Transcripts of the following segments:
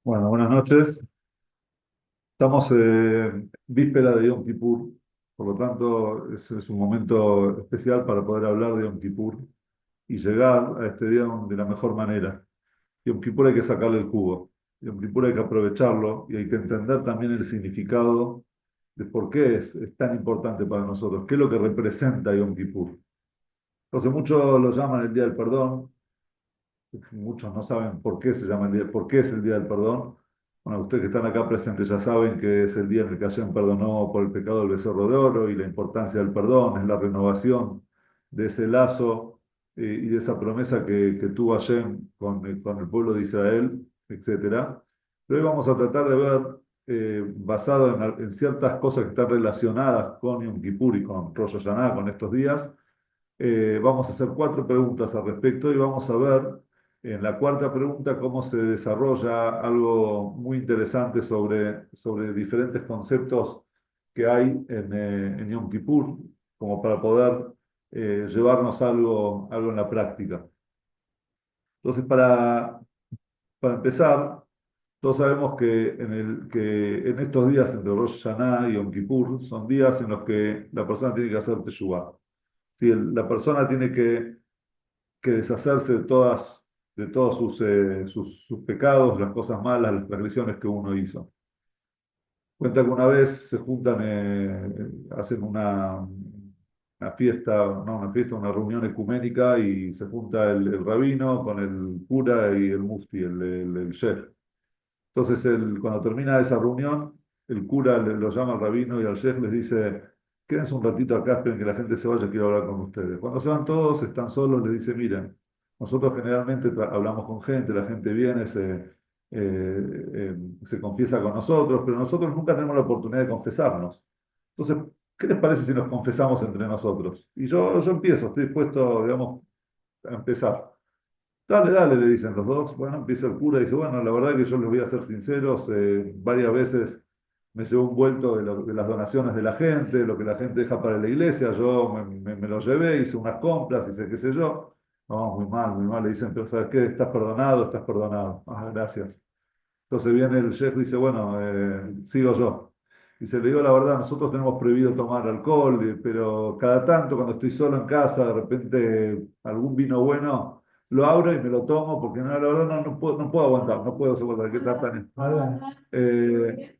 Bueno, buenas noches. Estamos víspera de Yom Kippur, por lo tanto es un momento especial para poder hablar de Yom Kippur y llegar a este día de la mejor manera. Yom Kippur hay que sacarle el jugo, Yom Kippur hay que aprovecharlo y hay que entender también el significado de por qué es tan importante para nosotros, qué es lo que representa Yom Kippur. Entonces muchos lo llaman el Día del Perdón. Muchos no saben por qué se llama el día, por qué es el Día del Perdón. Bueno, ustedes que están acá presentes ya saben que es el día en el que Hashem perdonó por el pecado del becerro de oro y la importancia del perdón es la renovación de ese lazo y de esa promesa que tuvo Hashem con el pueblo de Israel, etcétera. Pero hoy vamos a tratar de ver, basado en ciertas cosas que están relacionadas con Yom Kippur y con Rosh Hashanah, con estos días, vamos a hacer cuatro preguntas al respecto y vamos a ver en la cuarta pregunta cómo se desarrolla algo muy interesante sobre diferentes conceptos que hay en Yom Kippur, como para poder llevarnos algo en la práctica. Entonces, para empezar, todos sabemos que en estos días entre Rosh Hashanah y Yom Kippur son días en los que la persona tiene que hacer teshuvah. Si la persona tiene que deshacerse de todos sus pecados, las cosas malas, las transgresiones que uno hizo. Cuenta que una vez se juntan, hacen una fiesta, no una fiesta, una reunión ecuménica y se junta el rabino con el cura y el mufti, el sheikh. Entonces, cuando termina esa reunión, el cura lo llama al rabino y al sheikh les dice, quédense un ratito acá, esperen que la gente se vaya, quiero hablar con ustedes. Cuando se van todos, están solos, les dice, miren, nosotros generalmente hablamos con gente, la gente viene, se confiesa con nosotros, pero nosotros nunca tenemos la oportunidad de confesarnos. Entonces, ¿qué les parece si nos confesamos entre nosotros? Y yo empiezo, estoy dispuesto, digamos, a empezar. Dale, dale, le dicen los dos. Bueno, empieza el cura y dice, bueno, la verdad que yo les voy a ser sinceros, varias veces me llevo un vuelto de las donaciones de la gente, lo que la gente deja para la iglesia, yo me lo llevé, hice unas compras, hice qué sé yo. No, muy mal, le dicen, pero ¿sabes qué? Estás perdonado, estás perdonado. Ah, gracias. Entonces viene el chef y dice, bueno, sigo yo. Dice, le digo la verdad, nosotros tenemos prohibido tomar alcohol, pero cada tanto cuando estoy solo en casa, de repente algún vino bueno, lo abro y me lo tomo, porque no, la verdad no puedo aguantar, no puedo soportar que tan... Eh,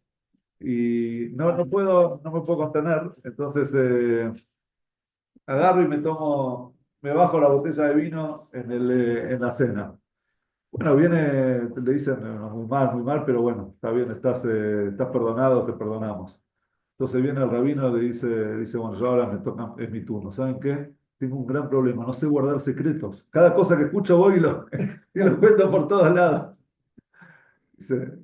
y no me puedo contener, entonces agarro y me bajo la botella de vino en la cena. Bueno, le dicen muy mal, pero bueno, está bien, estás perdonado, te perdonamos. Entonces viene el rabino y dice, bueno, yo ahora me toca, es mi turno. ¿Saben qué? Tengo un gran problema, no sé guardar secretos. Cada cosa que escucho voy y lo cuento por todos lados. Dice,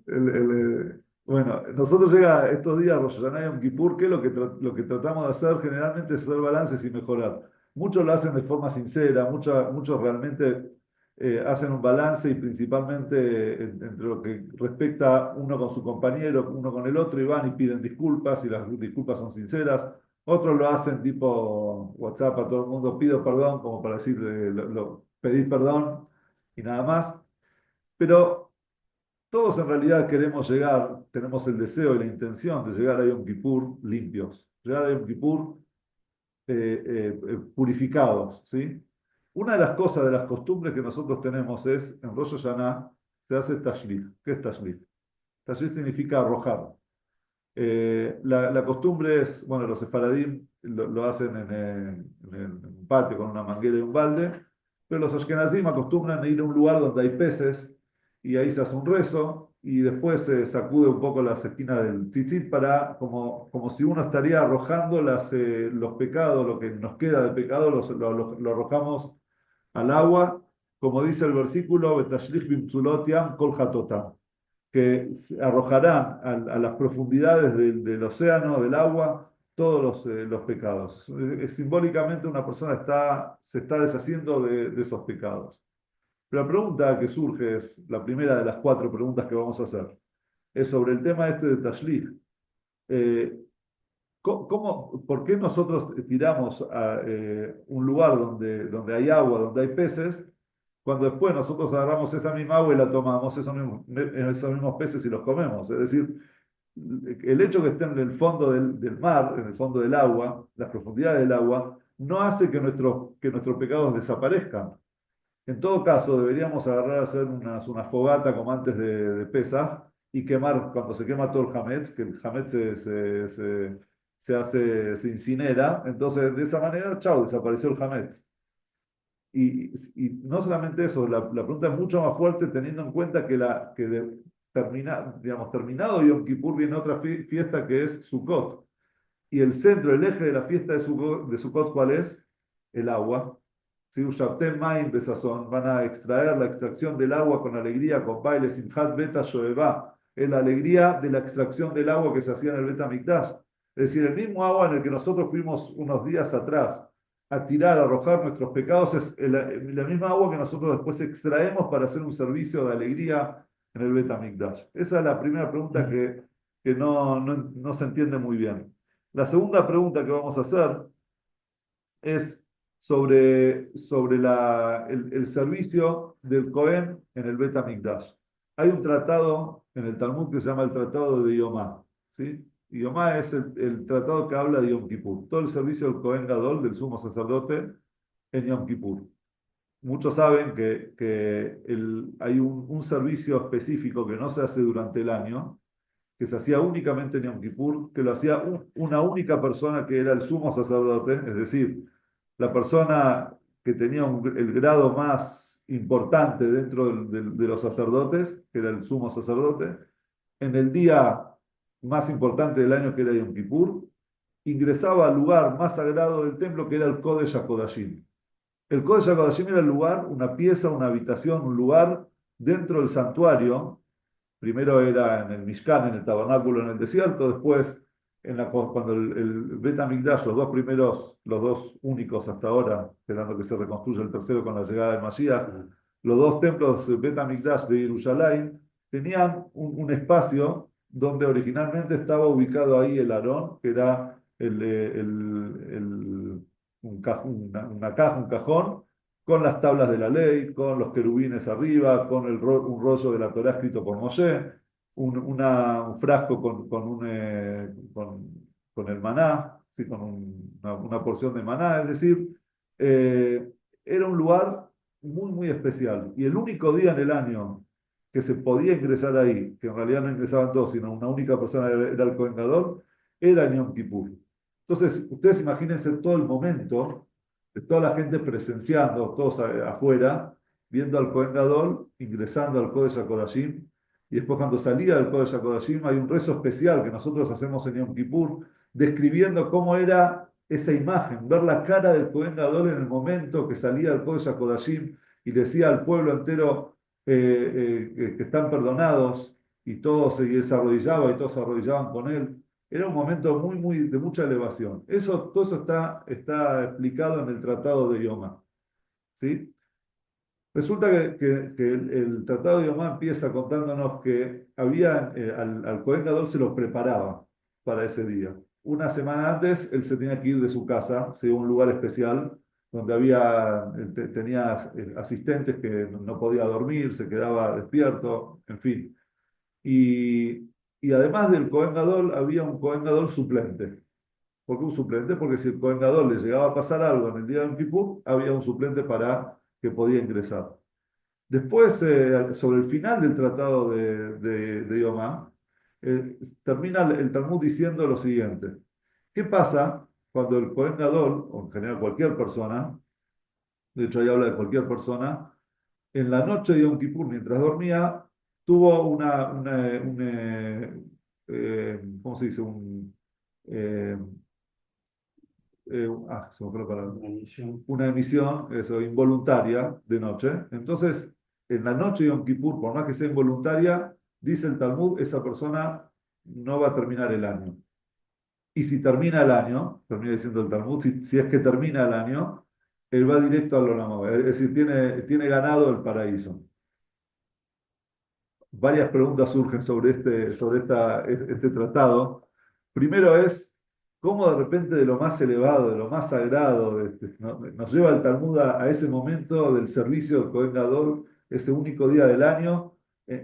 bueno, nosotros llega estos días, Rosh Hashanah y Yom Kippur, que lo que tratamos de hacer generalmente es hacer balances y mejorar. Muchos lo hacen de forma sincera, muchos realmente hacen un balance y principalmente entre lo que respecta uno con su compañero, uno con el otro, y van y piden disculpas y las disculpas son sinceras. Otros lo hacen tipo WhatsApp a todo el mundo, pido perdón, como para decir, pedir perdón y nada más. Pero todos en realidad queremos llegar, tenemos el deseo y la intención de llegar a Yom Kippur limpios, llegar a Yom Kippur purificados, ¿sí? Una de las cosas, de las costumbres que nosotros tenemos es, en Rosh Hashanah, se hace tashlif. ¿Qué es tashlif? Tashlif significa arrojar. La costumbre es, bueno, los sefaradim lo hacen en un patio con una manguera y un balde, pero los ashkenazim acostumbran a ir a un lugar donde hay peces y ahí se hace un rezo y después se sacude un poco las esquinas del tzitzit como si uno estaría arrojando los pecados, lo que nos queda de pecado, lo arrojamos al agua, como dice el versículo, "Betashlich bimtzulot yam kol chatotam", que arrojarán las profundidades del océano, del agua, todos los pecados. Simbólicamente una persona se está deshaciendo de esos pecados. Pero la pregunta que surge es, la primera de las cuatro preguntas que vamos a hacer, es sobre el tema este de Tashlich. Eh, ¿Por qué nosotros tiramos a un lugar donde hay agua, donde hay peces? cuando después nosotros agarramos esa misma agua y la tomamos, esos mismos peces y los comemos. Es decir, el hecho que estén en el fondo del mar, en el fondo del agua, las profundidades del agua, no hace que nuestros pecados desaparezcan. En todo caso, deberíamos agarrar a hacer una fogata como antes de Pesaj y quemar, cuando se quema todo el hametz, que el hametz se incinera, entonces de esa manera, chao, desapareció el hametz. Y no solamente eso, la pregunta es mucho más fuerte teniendo en cuenta digamos, terminado Yom Kippur viene otra fiesta que es Sukkot. Y el centro, el eje de la fiesta de Sukkot, ¿cuál es? El agua. Si Ushartem Maim Besazón, van a extraer la extracción del agua con alegría, con baile, Simchat Beta Shoeva. Es la alegría de la extracción del agua que se hacía en el Beta Mikdash. Es decir, el mismo agua en el que nosotros fuimos unos días atrás a tirar, a arrojar nuestros pecados, es la misma agua que nosotros después extraemos para hacer un servicio de alegría en el Beta Mikdash. Esa es la primera pregunta que no se entiende muy bien. La segunda pregunta que vamos a hacer es sobre el servicio del Cohen en el Bet HaMikdash. Hay un tratado en el Talmud que se llama el Tratado de Yomá, ¿sí? Yomá es el tratado que habla de Yom Kippur, todo el servicio del Cohen Gadol, del sumo sacerdote, en Yom Kippur. Muchos saben que hay un servicio específico que no se hace durante el año, que se hacía únicamente en Yom Kippur, que lo hacía una única persona que era el sumo sacerdote, es decir, la persona que tenía el grado más importante dentro de los sacerdotes, que era el sumo sacerdote, en el día más importante del año, que era Yom Kippur, ingresaba al lugar más sagrado del templo, que era el Kodesh HaKodashim. El Kodesh HaKodashim era el lugar, una pieza, una habitación, un lugar dentro del santuario. Primero era en el Mishkan, en el tabernáculo en el desierto, después cuando el Bet HaMikdash, los dos únicos hasta ahora, esperando que se reconstruya el tercero con la llegada del Mashiach, los dos templos del Bet HaMikdash de Jerusalén tenían un espacio donde originalmente estaba ubicado ahí el Arón, que era una caja, un cajón, con las tablas de la ley, con los querubines arriba, con un rollo de la Torá escrito por Moshe, un frasco con el maná, ¿sí? Con una porción de maná, es decir, eh, era un lugar muy, muy especial. Y el único día en el año que se podía ingresar ahí, que en realidad no ingresaban todos, sino una única persona era el Kohen Gadol, era en Yom Kippur. Entonces, ustedes imagínense todo el momento de toda la gente presenciando, todos afuera, viendo al Kohen Gadol ingresando al Kodesh HaKodashim, y después cuando salía del Kodesh HaKodashim hay un rezo especial que nosotros hacemos en Yom Kippur, describiendo cómo era esa imagen, ver la cara del Kohen Gadol en el momento que salía del Kodesh HaKodashim y decía al pueblo entero que están perdonados, y y se arrodillaba y todos se arrodillaban con él. Era un momento muy, muy de mucha elevación. Todo eso está explicado en el Tratado de Yomá, ¿sí? Resulta que el Tratado de Yomá empieza contándonos que al Cohen Gadol se lo preparaba para ese día. Una semana antes él se tenía que ir de su casa, se iba a un lugar especial donde tenía asistentes que no podía dormir, se quedaba despierto, en fin. Y además del Cohen Gadol había un Cohen Gadol suplente. ¿Por qué un suplente? Porque si el Cohen Gadol le llegaba a pasar algo en el día de Yom Kippur, había un suplente para que podía ingresar. Después, sobre el final del tratado de Yomá, termina el Talmud diciendo lo siguiente. ¿Qué pasa cuando el Cohen Gadol, o en general cualquier persona, de hecho ahí habla de cualquier persona, en la noche de Yom Kippur, mientras dormía, tuvo ¿cómo se dice? Eh, Se me fue la palabra. Una emisión, eso, involuntaria de noche. Entonces, en la noche de Yom Kippur, por más que sea involuntaria, dice el Talmud, esa persona no va a terminar el año. Y si termina el año, termina diciendo el Talmud, si es que termina el año, él va directo al Olam Abba. Es decir, tiene ganado el paraíso. Varias preguntas surgen sobre este tratado. Primero es, cómo de repente de lo más elevado, de lo más sagrado, nos lleva el Talmud a ese momento del servicio del Kohen Gadol, ese único día del año,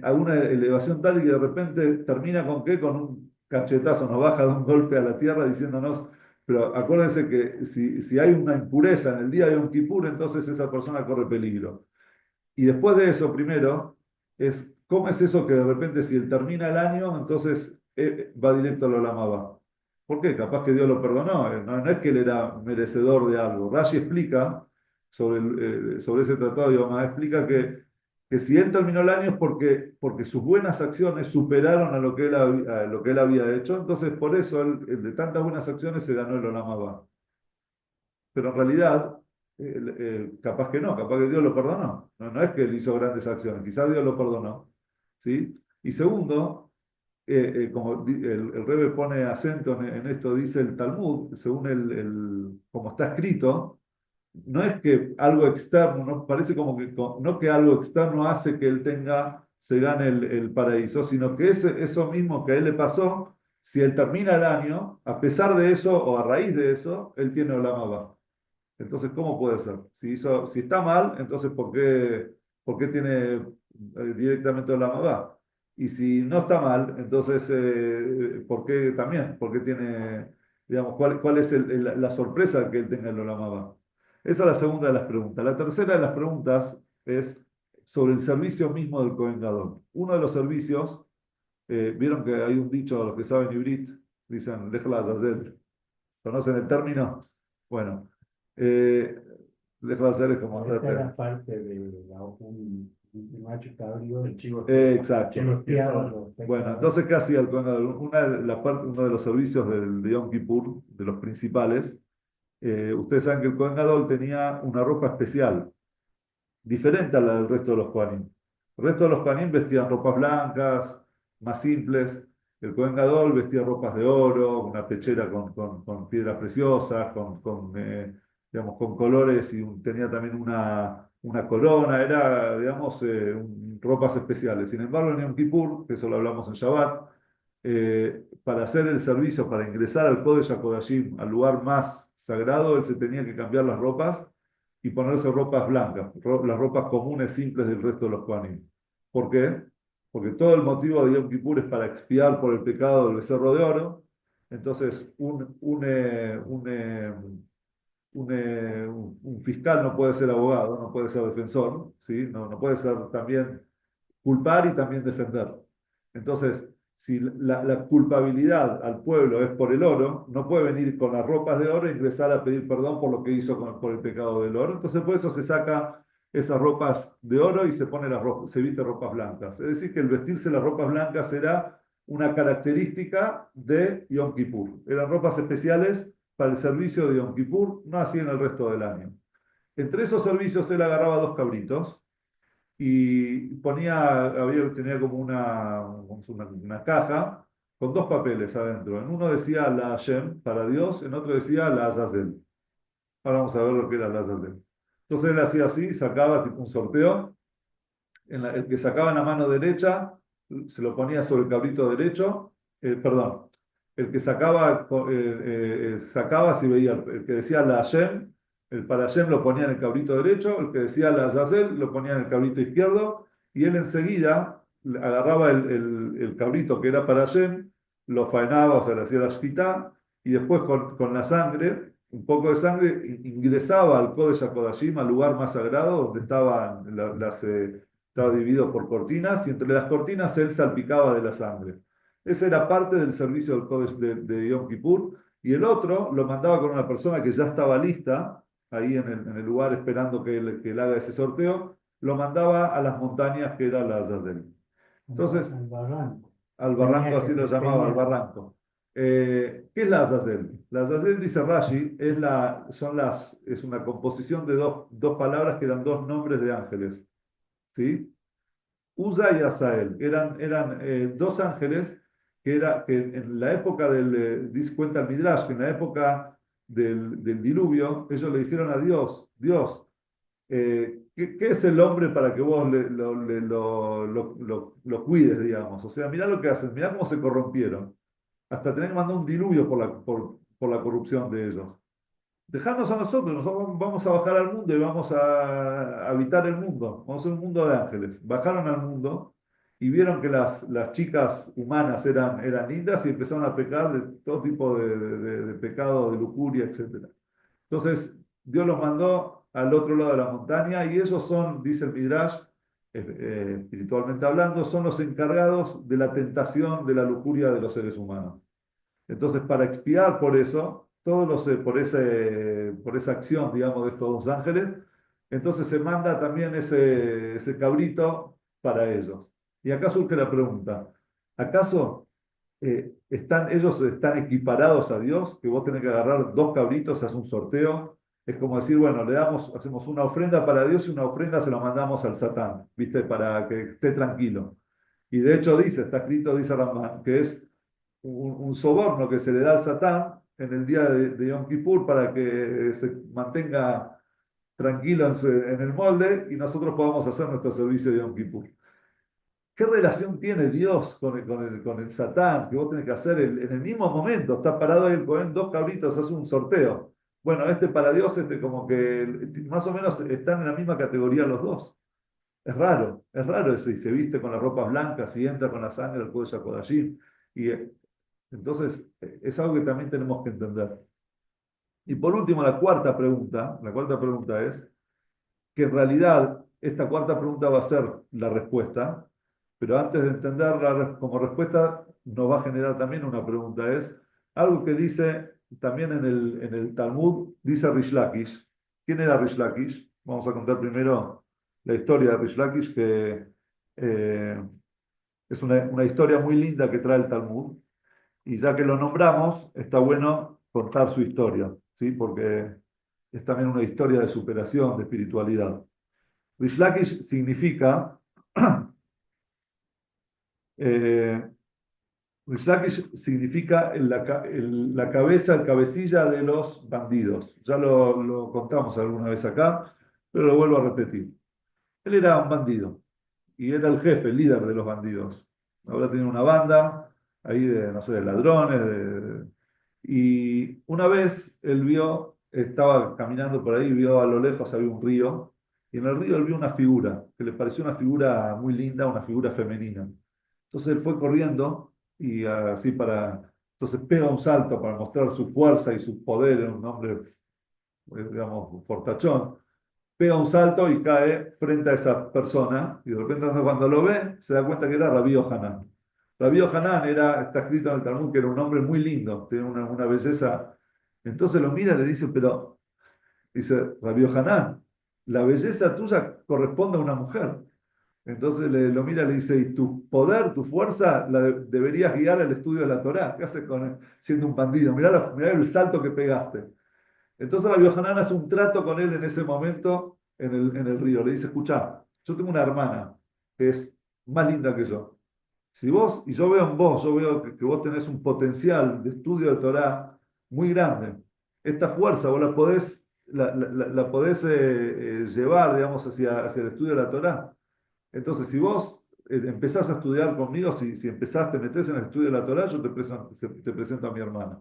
a una elevación tal y que de repente termina con qué, con un cachetazo, nos baja de un golpe a la tierra diciéndonos, pero acuérdense que si hay una impureza en el día de Yom Kippur, entonces esa persona corre peligro. Y después de eso, primero, ¿cómo es eso que de repente si él termina el año, entonces va directo al Olam Abba? ¿Por qué? Capaz que Dios lo perdonó. No es que él era merecedor de algo. Rashi explica sobre ese tratado de Yom Kippur, explica que si él terminó el año es porque sus buenas acciones superaron a lo que él había hecho. Entonces, por eso, de tantas buenas acciones se ganó el Olam Abba. Pero en realidad, capaz que no, capaz que Dios lo perdonó. No es que él hizo grandes acciones, quizás Dios lo perdonó. ¿Sí? Y segundo, como el Rebbe pone acento en esto, dice el Talmud, según como está escrito, no es que algo externo, no parece como que no que algo externo hace que él se gane el paraíso, sino que eso mismo que a él le pasó, si él termina el año, a pesar de eso o a raíz de eso, él tiene Olam Abba. Entonces, ¿cómo puede ser? Si está mal, entonces ¿por qué tiene directamente la Magá? Y si no está mal, entonces ¿por qué también? ¿Por qué tiene, digamos, cuál es la sorpresa que él tenga el Olamaba? Esa es la segunda de las preguntas. La tercera de las preguntas es sobre el servicio mismo del Kohen Gadol. Uno de los servicios, vieron que hay un dicho, los que saben Ibrit, dicen, déjala hacer. ¿Conocen el término? Bueno, eh, déjala hacer es como Esa andate. era parte de un macho cabrío, el chivo Exacto. que espiaba a los Bueno, pecadores. entonces, ¿qué hacía el Kohen Gadol? Uno de los servicios de Yom Kippur, de los principales, ustedes saben que el Kohen Gadol tenía una ropa especial, diferente a la del resto de los Kohanim. El resto de los Kohanim vestían ropas blancas, más simples. El Kohen Gadol vestía ropas de oro, una pechera con piedras preciosas, digamos, con colores y tenía también una corona. Era, digamos, ropas especiales. Sin embargo, en Yom Kippur, que eso lo hablamos en Shabbat, para hacer el servicio, para ingresar al Kodesh HaKodashim, al lugar más sagrado, él se tenía que cambiar las ropas y ponerse ropas blancas, las ropas comunes, simples del resto de los Kohanim. ¿Por qué? Porque todo el motivo de Yom Kippur es para expiar por el pecado del becerro de oro. Entonces, un fiscal no puede ser abogado, no puede ser defensor, ¿sí? No puede ser también culpar y también defender. Entonces, si la culpabilidad al pueblo es por el oro, no puede venir con las ropas de oro e ingresar a pedir perdón por lo que hizo por el pecado del oro. Entonces, por eso se saca esas ropas de oro y se viste ropas blancas. Es decir, que el vestirse las ropas blancas era una característica de Yom Kippur. Eran ropas especiales para el servicio de Yom Kippur, no así en el resto del año. Entre esos servicios él agarraba dos cabritos y tenía como una caja con dos papeles adentro. En uno decía la Hashem para Dios, en otro decía la Azazel. Ahora vamos a ver lo que era la Azazel. Entonces él hacía así, sacaba tipo un sorteo. El que sacaba en la mano derecha se lo ponía sobre el cabrito derecho, perdón, el que sacaba si veía, el que decía la Hashem, el para Hashem lo ponía en el cabrito derecho, el que decía la Azazel lo ponía en el cabrito izquierdo, y él enseguida agarraba el cabrito que era para Hashem, lo faenaba, o sea, le hacía la shkita, y después con la sangre, un poco de sangre, ingresaba al Kodesh HaKodashim, al lugar más sagrado, donde estaban estaba dividido por cortinas, y entre las cortinas él salpicaba de la sangre. Esa era parte del servicio del Kodesh de Yom Kippur, y el otro lo mandaba con una persona que ya estaba lista, ahí en el lugar esperando que él haga ese sorteo, lo mandaba a las montañas que era la Azazel. Entonces, Al barranco. al barranco, Tenía que, así lo llamaba, al tenía, barranco. ¿Qué es la Azazel? La Azazel, dice Rashi, es una composición de dos palabras que eran dos nombres de ángeles. ¿Sí? Uza y Azael. Eran dos ángeles que en la época dice cuenta el Midrash, que en la época del diluvio, ellos le dijeron a Dios, Dios, ¿qué es el hombre para que vos lo cuides, digamos? O sea, mirá lo que hacen, mirá cómo se corrompieron. Hasta tener que mandar un diluvio por la corrupción de ellos. Dejarnos a nosotros, nosotros vamos a bajar al mundo y vamos a habitar el mundo, vamos a ser un mundo de ángeles. Bajaron al mundo y vieron que las chicas humanas eran lindas y empezaron a pecar de todo tipo de pecado, de lujuria, etc. Entonces, Dios los mandó al otro lado de la montaña y ellos son, dice el Midrash, espiritualmente hablando, son los encargados de la tentación de la lujuria de los seres humanos. Entonces, para expiar por eso, por esa acción, digamos, de estos dos ángeles, entonces se manda también ese cabrito para ellos. Y acá surge la pregunta, ¿acaso ellos están equiparados a Dios? Que vos tenés que agarrar dos cabritos, haces un sorteo, es como decir, bueno, hacemos una ofrenda para Dios y una ofrenda se la mandamos al Satán, ¿viste? Para que esté tranquilo. Y de hecho está escrito, dice Ramán, que es un soborno que se le da al Satán en el día de Yom Kippur para que se mantenga tranquilo en el molde y nosotros podamos hacer nuestro servicio de Yom Kippur. ¿Qué relación tiene Dios con el Satán? Que vos tenés que hacer en el mismo momento. Está parado ahí el Cohen, dos cabritos, hace un sorteo. Bueno, este para Dios, como que más o menos están en la misma categoría los dos. Es raro eso. Y se viste con las ropas blancas y entra con la sangre del Kodesh HaKodashim. Y entonces, es algo que también tenemos que entender. Y por último, la cuarta pregunta es que en realidad esta cuarta pregunta va a ser la respuesta, pero antes de entenderla como respuesta, nos va a generar también una pregunta, es algo que dice también en el Talmud, dice Rish Lakish. ¿Quién era Rish Lakish? Vamos a contar primero la historia de Rish Lakish, que es una historia muy linda que trae el Talmud. Y ya que lo nombramos, está bueno contar su historia, ¿sí? Porque es también una historia de superación, de espiritualidad. Rish Lakish significa, eh, Rish Lakish significa la cabeza, el cabecilla de los bandidos. Ya lo contamos alguna vez acá, pero lo vuelvo a repetir. Él era un bandido y era el jefe, el líder de los bandidos. Ahora tenía una banda ahí de, no sé, de ladrones, y una vez él estaba caminando por ahí, vio a lo lejos había un río, y en el río él vio una figura, que le pareció una figura muy linda, una figura femenina. Entonces él fue corriendo y entonces pega un salto para mostrar su fuerza y su poder, era un hombre, digamos, fortachón, pega un salto y cae frente a esa persona, y de repente cuando lo ve, se da cuenta que era Rabí Hanan. Rabí Hanan está escrito en el Talmud que era un hombre muy lindo, tenía una belleza. Entonces lo mira y le dice, pero, dice, Rabí Hanan, la belleza tuya corresponde a una mujer. Entonces lo mira y le dice, y tu poder, tu fuerza, deberías guiar al estudio de la Torá. ¿Qué haces siendo un bandido? Mirá el salto que pegaste. Entonces Rabbi Hanan hace un trato con él en ese momento en el río. Le dice, escuchá, yo tengo una hermana que es más linda que yo. Si vos, y yo veo en vos, yo veo que vos tenés un potencial de estudio de Torah muy grande. Esta fuerza vos la podés llevar, digamos, hacia el estudio de la Torah. Entonces, si vos empezás a estudiar conmigo, si empezás, te metés en el estudio de la Torah, yo te presento a mi hermana.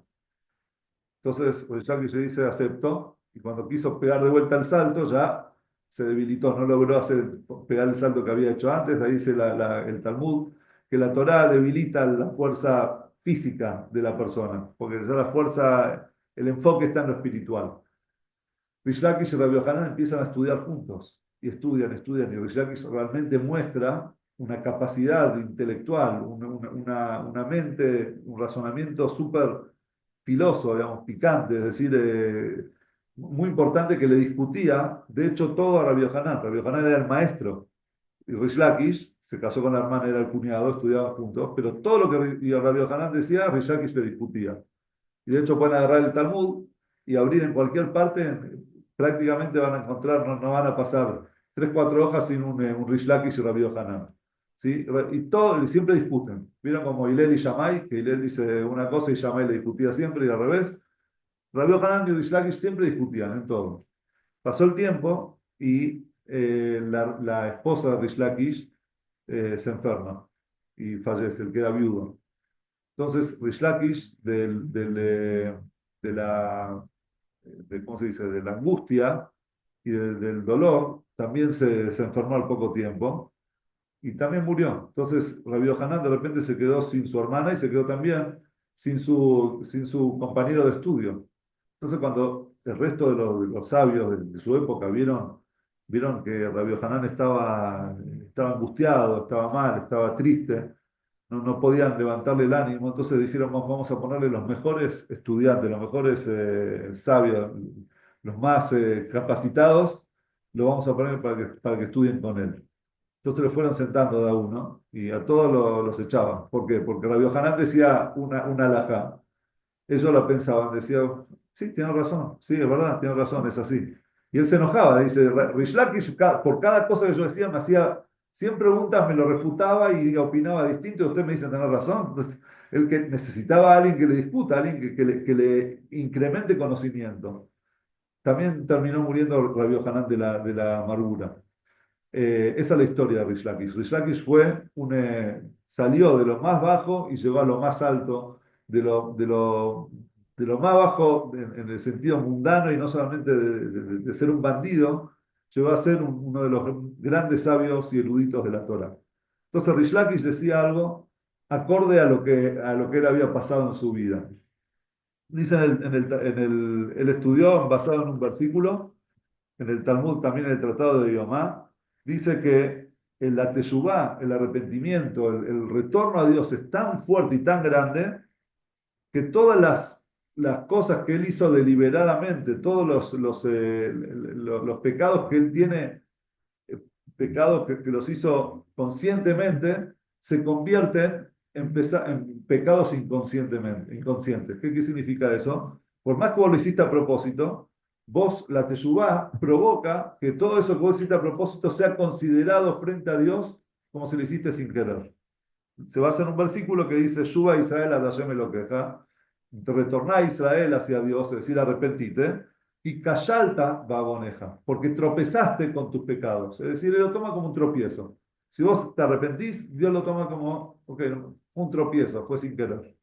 Entonces, el Yankee se dice aceptó, y cuando quiso pegar de vuelta el salto, ya se debilitó, no logró pegar el salto que había hecho antes. Ahí dice el Talmud que la Torá debilita la fuerza física de la persona, porque ya la fuerza, el enfoque está en lo espiritual. Rish Lakish y Rabbi Hanan empiezan a estudiar juntos, y estudian, y Rish Lakish realmente muestra una capacidad intelectual, una mente, un razonamiento súper filoso, digamos, picante, es decir, muy importante, que le discutía, de hecho, todo a Rabbi Hanan. Rabbi Hanan era el maestro, y Rish Lakish se casó con la hermana, era el cuñado, estudiaban juntos, pero todo lo que Rabbi Hanan decía, Rish Lakish le discutía. Y de hecho pueden agarrar el Talmud y abrir en cualquier parte, prácticamente van a encontrar, no van a pasar 3, 4 hojas sin un Rish Lakish y Rabbi Hanan. ¿Sí? Y siempre discuten. Vieron como Hillel y Shammai, que Hillel dice una cosa y Shammai le discutía siempre, y al revés. Rabbi Hanan y Rish Lakish siempre discutían en todo. Pasó el tiempo y la esposa de Rish Lakish se enferma y fallece, él queda viudo. Entonces, Rish Lakish, ¿cómo se dice?, de la angustia y del dolor, también se enfermó al poco tiempo y también murió. Entonces, Rabbi Yohanan de repente se quedó sin su hermana y se quedó también sin su compañero de estudio. Entonces, cuando el resto de los sabios de su época vieron que Rabbi Yohanan estaba angustiado, estaba mal, estaba triste, no podían levantarle el ánimo, entonces dijeron, vamos a ponerle los mejores estudiantes, los mejores sabios, los más capacitados, lo vamos a poner para que estudien con él. Entonces le fueron sentando de a uno y a todos los echaban. ¿Por qué? Porque Rabbi Hanan decía una alajá. Ellos la pensaban, decían, sí, tiene razón, sí, es verdad, tiene razón, es así. Y él se enojaba, dice, Rish Lakish, por cada cosa que yo decía, me hacía 100 preguntas, me lo refutaba y opinaba distinto, y usted me dice tener razón. Entonces, él que necesitaba a alguien que le discuta, a alguien que le incremente conocimiento. También terminó muriendo Rabbi Hanan de la amargura. Esa es la historia de Rish Lakish. Rish Lakish salió de lo más bajo y llegó a lo más alto, de lo más bajo en el sentido mundano y no solamente de ser un bandido, llegó a ser uno de los grandes sabios y eruditos de la Torah. Entonces Rish Lakish decía algo acorde a lo que él había pasado en su vida. Dice él estudió basado en un versículo en el Talmud, también en el Tratado de Yomá, dice que la teshuvá, el arrepentimiento, el retorno a Dios es tan fuerte y tan grande que todas las cosas que él hizo deliberadamente, todos los pecados que él tiene, eh, pecados que los hizo conscientemente, se convierten en pecados inconscientes. ¿Qué significa eso? Por más que vos lo hiciste a propósito, la teshuvá provoca que todo eso que vos hiciste a propósito sea considerado frente a Dios como si lo hiciste sin querer. Se basa en un versículo que dice, Shuba Israel ad Hashem Elokeja, retorná a Israel hacia Dios, es decir, arrepentite, y Kashalta Baboneja, porque tropezaste con tus pecados. Es decir, él lo toma como un tropiezo. Si vos te arrepentís, Dios lo toma como, ok, un tropiezo, fue sin querer.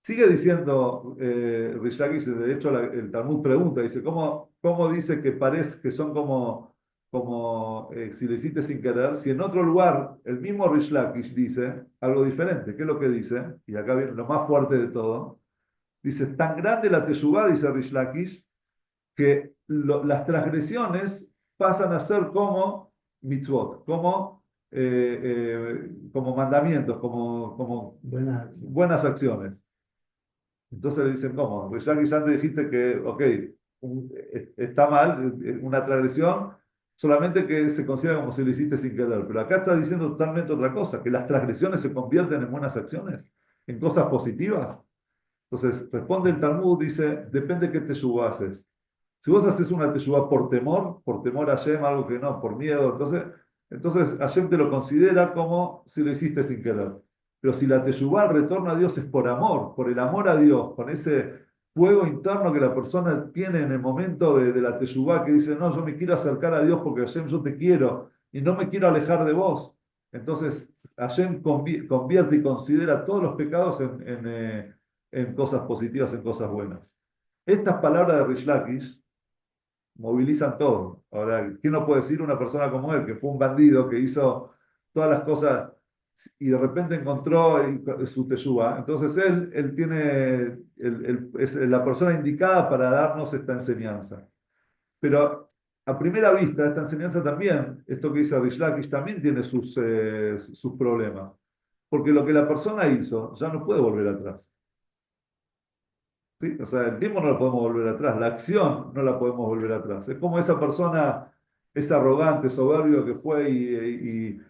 Sigue diciendo Rish Lakish, de hecho el Talmud pregunta, dice, ¿cómo dice que parece que son como si lo hiciste sin querer? Si en otro lugar el mismo Rish Lakish dice algo diferente. ¿Qué es lo que dice? Y acá viene lo más fuerte de todo. Dice, tan grande la teshuvá, dice Rish Lakish, que las transgresiones pasan a ser como mitzvot, como mandamientos, como Buena acción. buenas acciones. Entonces le dicen, ¿cómo? Pues ya antes dijiste que, ok, está mal, una transgresión, solamente que se considera como si lo hiciste sin querer. Pero acá está diciendo totalmente otra cosa, que las transgresiones se convierten en buenas acciones, en cosas positivas. Entonces, responde el Talmud, dice, depende de qué teshuvá haces. Si vos haces una teshuvá por temor a Hashem, algo que no, por miedo, entonces Hashem te lo considera como si lo hiciste sin querer. Pero si la teshuvá, el retorno a Dios es por amor, por el amor a Dios, con ese fuego interno que la persona tiene en el momento de la teshuvá, que dice, no, yo me quiero acercar a Dios porque Hashem yo te quiero y no me quiero alejar de vos. Entonces Hashem convierte y considera todos los pecados en cosas positivas, en cosas buenas. Estas palabras de Rish Lakish movilizan todo. Ahora, ¿quién no puede decir una persona como él, que fue un bandido, que hizo todas las cosas y de repente encontró su teshuvá? Entonces él es la persona indicada para darnos esta enseñanza. Pero a primera vista, esta enseñanza también, esto que dice Rish Lakish, también tiene sus problemas. Porque lo que la persona hizo ya no puede volver atrás. ¿Sí? O sea, el tiempo no lo podemos volver atrás, la acción no la podemos volver atrás. Es como esa persona, ese arrogante, soberbio que fue y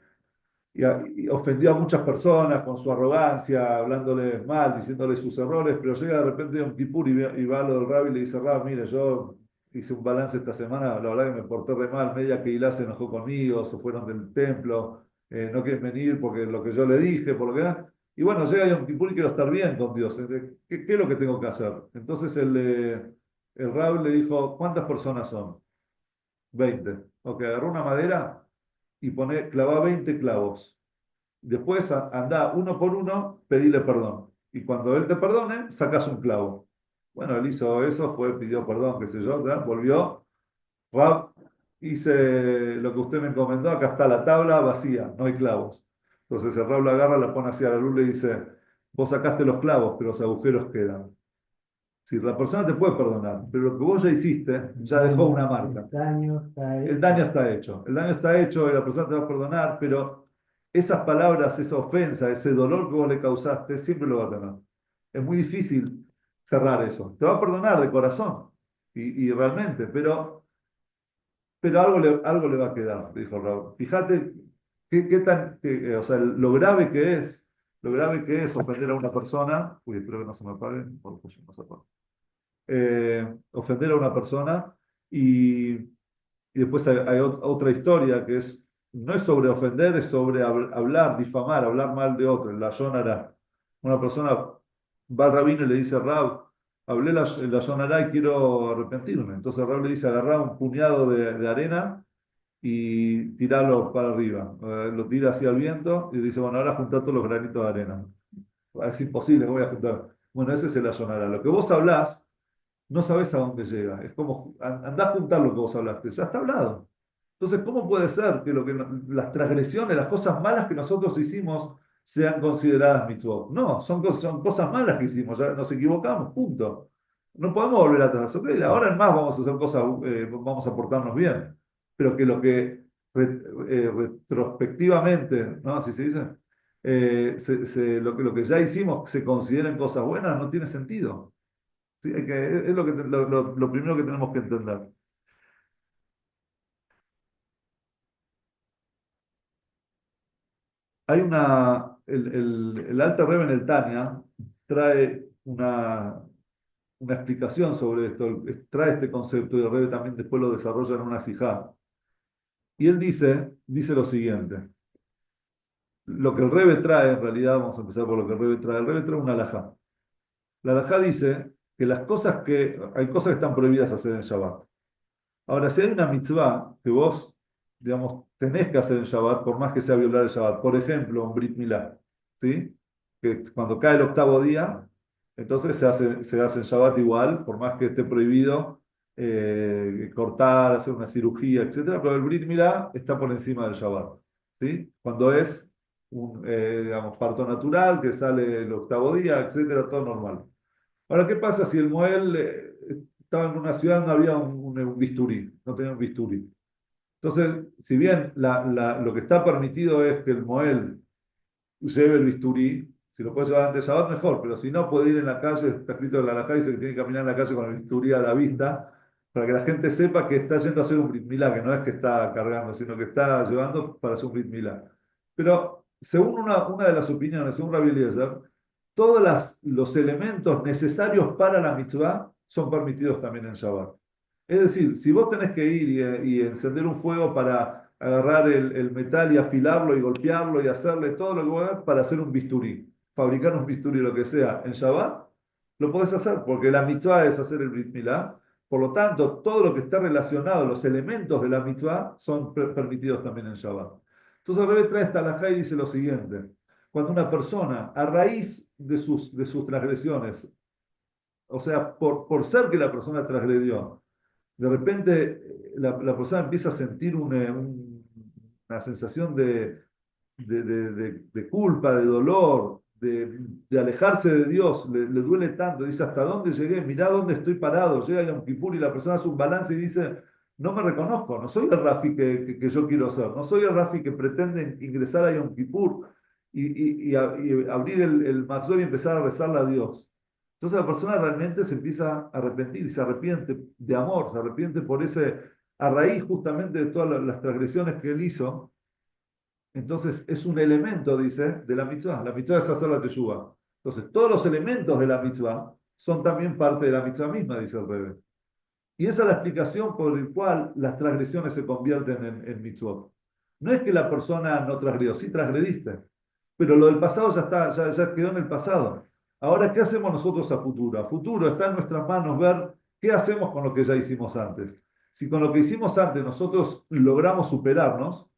ofendió a muchas personas con su arrogancia, hablándoles mal, diciéndoles sus errores, pero llega de repente a un Kipur y va a lo del Rabbi y le dice, Rabbi, mire, yo hice un balance esta semana, la verdad que me porté re mal, media Keilah se enojó conmigo, se fueron del templo, no quieren venir porque lo que yo le dije, por lo que era. Y bueno, llega Yom Kippur y quiero estar bien con Dios. ¿Qué es lo que tengo que hacer? Entonces el Rabbi le dijo, ¿cuántas personas son? 20. Ok, agarró una madera y clavá 20 clavos. Después anda uno por uno, pedile perdón. Y cuando él te perdone, sacas un clavo. Bueno, él hizo eso, fue, pidió perdón, qué sé yo, ¿verdad? Volvió. Rab, hice lo que usted me encomendó, acá está la tabla vacía, no hay clavos. Entonces el Rab la agarra, la pone hacia la luz y le dice, vos sacaste los clavos, pero los agujeros quedan. Si la persona te puede perdonar, pero lo que vos ya hiciste, ya dejó una marca. El daño está El daño hecho. está hecho. El daño está hecho y la persona te va a perdonar, pero esas palabras, esa ofensa, ese dolor que vos le causaste, siempre lo va a tener. Es muy difícil cerrar eso. Te va a perdonar de corazón y realmente, pero algo le va a quedar, dijo Raúl. Fíjate qué tan, o sea, lo grave que es ofender a una persona. Uy, espero que no se me apague, porque no se apague. Ofender a una persona y después hay otra historia que es, no es sobre ofender, es sobre hablar, difamar, hablar mal de otro, la Yonara. Una persona va al rabino y le dice, Rab, hablé la Yonara y quiero arrepentirme. Entonces Rab le dice, agarrá un puñado de arena y tirarlo para arriba. Lo tira hacia el viento y dice, bueno, ahora juntar todos los granitos de arena. Es imposible, no voy a juntar. Bueno, ese es el ayonara. Lo que vos hablás, no sabés a dónde llega. Es como, andá a juntar lo que vos hablaste. Ya está hablado. Entonces, ¿cómo puede ser que, las transgresiones, las cosas malas que nosotros hicimos sean consideradas mitzvot? No, son cosas malas que hicimos, ya nos equivocamos, punto. No podemos volver atrás. Ok, ahora en más vamos a hacer cosas, vamos a portarnos bien. Pero que lo que retrospectivamente, ¿no? Así se dice, lo que ya hicimos se consideren cosas buenas, no tiene sentido. ¿Sí? Es lo, que, lo primero que tenemos que entender. Hay el Alter Rebbe en el Tania trae una explicación sobre esto, trae este concepto y el Rebbe también después lo desarrolla en una sijá. Y él dice lo siguiente, lo que el Rebbe trae, en realidad vamos a empezar por lo que el Rebbe trae una alajá. La alajá dice que hay cosas que están prohibidas hacer en Shabbat. Ahora, si hay una mitzvah que vos, digamos, tenés que hacer en Shabbat, por más que sea violar el Shabbat, por ejemplo, un Brit Milá, ¿sí? Que cuando cae el octavo día, entonces se hace en Shabbat igual, por más que esté prohibido cortar, hacer una cirugía, etcétera, pero el Brit Milá está por encima del Shabbat, ¿sí? Cuando es un, digamos, parto natural, que sale el octavo día, etcétera, todo normal. Ahora, ¿qué pasa si el Moel estaba en una ciudad, no había un bisturí, no tenía un bisturí? Entonces, si bien lo que está permitido es que el Moel lleve el bisturí, si lo puede llevar antes de Shabbat, mejor, pero si no, puede ir en la calle, está escrito en la halajá, dice que tiene que caminar en la calle con el bisturí a la vista, para que la gente sepa que está yendo a hacer un Brit Milá, que no es que está cargando, sino que está llevando para hacer un Brit Milá. Pero según una de las opiniones, según Rabbi Eliezer, todos los elementos necesarios para la mitzvah son permitidos también en Shabbat. Es decir, si vos tenés que ir y encender un fuego para agarrar el metal y afilarlo y golpearlo y hacerle todo lo que vos hagas para hacer un bisturí, fabricar un bisturí, lo que sea, en Shabbat, lo podés hacer, porque la mitzvah es hacer el Brit Milá. Por lo tanto, todo lo que está relacionado, los elementos de la mitzvah, son permitidos también en Shabbat. Entonces, el Rebbe trae esta halajá y dice lo siguiente: cuando una persona, a raíz de sus transgresiones, o sea, por ser que la persona transgredió, de repente la persona empieza a sentir una sensación de culpa, de dolor, de alejarse de Dios, le duele tanto, dice, ¿hasta dónde llegué? Mirá dónde estoy parado. Llega Yom Kippur y la persona hace un balance y dice, no me reconozco, no soy el Rafi que yo quiero ser, no soy el Rafi que pretende ingresar a Yom Kippur y abrir el Mazor y empezar a rezarle a Dios. Entonces la persona realmente se empieza a arrepentir y se arrepiente de amor, se arrepiente por a raíz justamente de todas las transgresiones que él hizo. Entonces es un elemento, dice, de la mitzvah. La mitzvah es hacer la teshuvah. Entonces todos los elementos de la mitzvah son también parte de la mitzvah misma, dice el Rebbe. Y esa es la explicación por la cual las transgresiones se convierten en mitzvot. No es que la persona no transgredió, sí transgrediste, pero lo del pasado ya está, ya quedó en el pasado. Ahora, ¿qué hacemos nosotros a futuro? A futuro está en nuestras manos ver qué hacemos con lo que ya hicimos antes. Si con lo que hicimos antes nosotros logramos superarnos,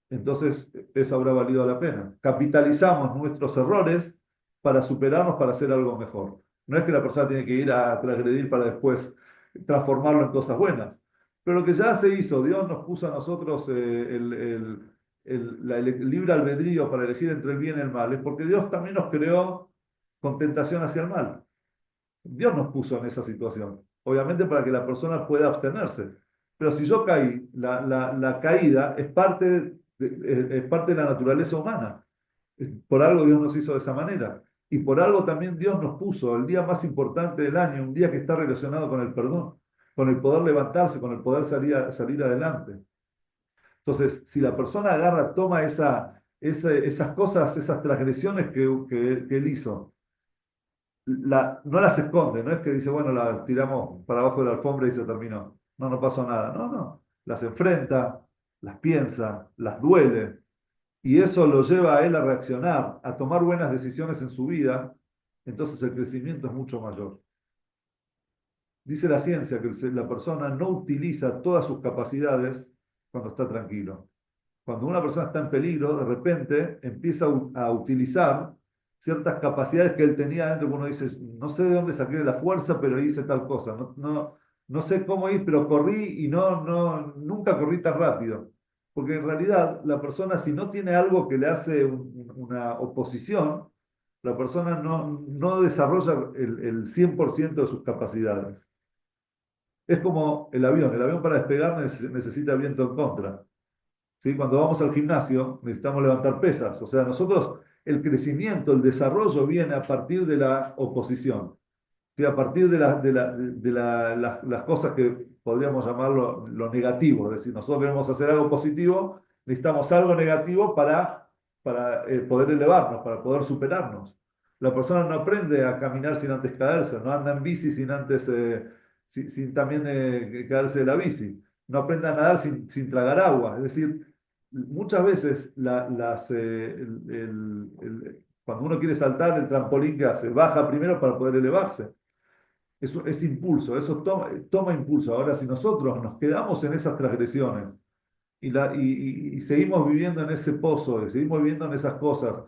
entonces eso habrá valido la pena. Capitalizamos nuestros errores para superarnos, para hacer algo mejor. No es que la persona tiene que ir a transgredir para después transformarlo en cosas buenas. Pero lo que ya se hizo, Dios nos puso a nosotros el libre albedrío para elegir entre el bien y el mal, es porque Dios también nos creó con tentación hacia el mal. Dios nos puso en esa situación, obviamente para que la persona pueda abstenerse. Pero si yo caí, la caída es parte de la naturaleza humana. Por algo Dios nos hizo de esa manera. Y por algo también Dios nos puso el día más importante del año, un día que está relacionado con el perdón, con el poder levantarse, con el poder salir adelante. Entonces, si la persona agarra, toma esas cosas, esas transgresiones que él hizo, no las esconde, no es que dice, bueno, las tiramos para abajo de la alfombra y se terminó. No, no pasó nada. No, no. Las enfrenta, las piensa, las duele. Y eso lo lleva a él a reaccionar, a tomar buenas decisiones en su vida. Entonces el crecimiento es mucho mayor. Dice la ciencia que la persona no utiliza todas sus capacidades cuando está tranquilo. Cuando una persona está en peligro, de repente empieza a utilizar ciertas capacidades que él tenía dentro, que uno dice, no sé de dónde saqué la fuerza, pero hice tal cosa, no sé cómo ir, pero corrí y nunca corrí tan rápido. Porque en realidad la persona, si no tiene algo que le hace una oposición, la persona no desarrolla el 100% de sus capacidades. Es como el avión para despegar necesita viento en contra. ¿Sí? Cuando vamos al gimnasio necesitamos levantar pesas. O sea, nosotros el crecimiento, el desarrollo viene a partir de la oposición. ¿Sí? A partir las cosas que podríamos llamarlo lo negativo. Es decir, nosotros queremos hacer algo positivo, necesitamos algo negativo para poder elevarnos, para poder superarnos. La persona no aprende a caminar sin antes caerse, no anda en bici sin antes, sin también caerse de la bici. No aprende a nadar sin tragar agua. Es decir, muchas veces cuando uno quiere saltar, el trampolín que hace, baja primero para poder elevarse. Eso es impulso, eso toma impulso. Ahora, si nosotros nos quedamos en esas transgresiones y seguimos viviendo en ese pozo, y seguimos viviendo en esas cosas,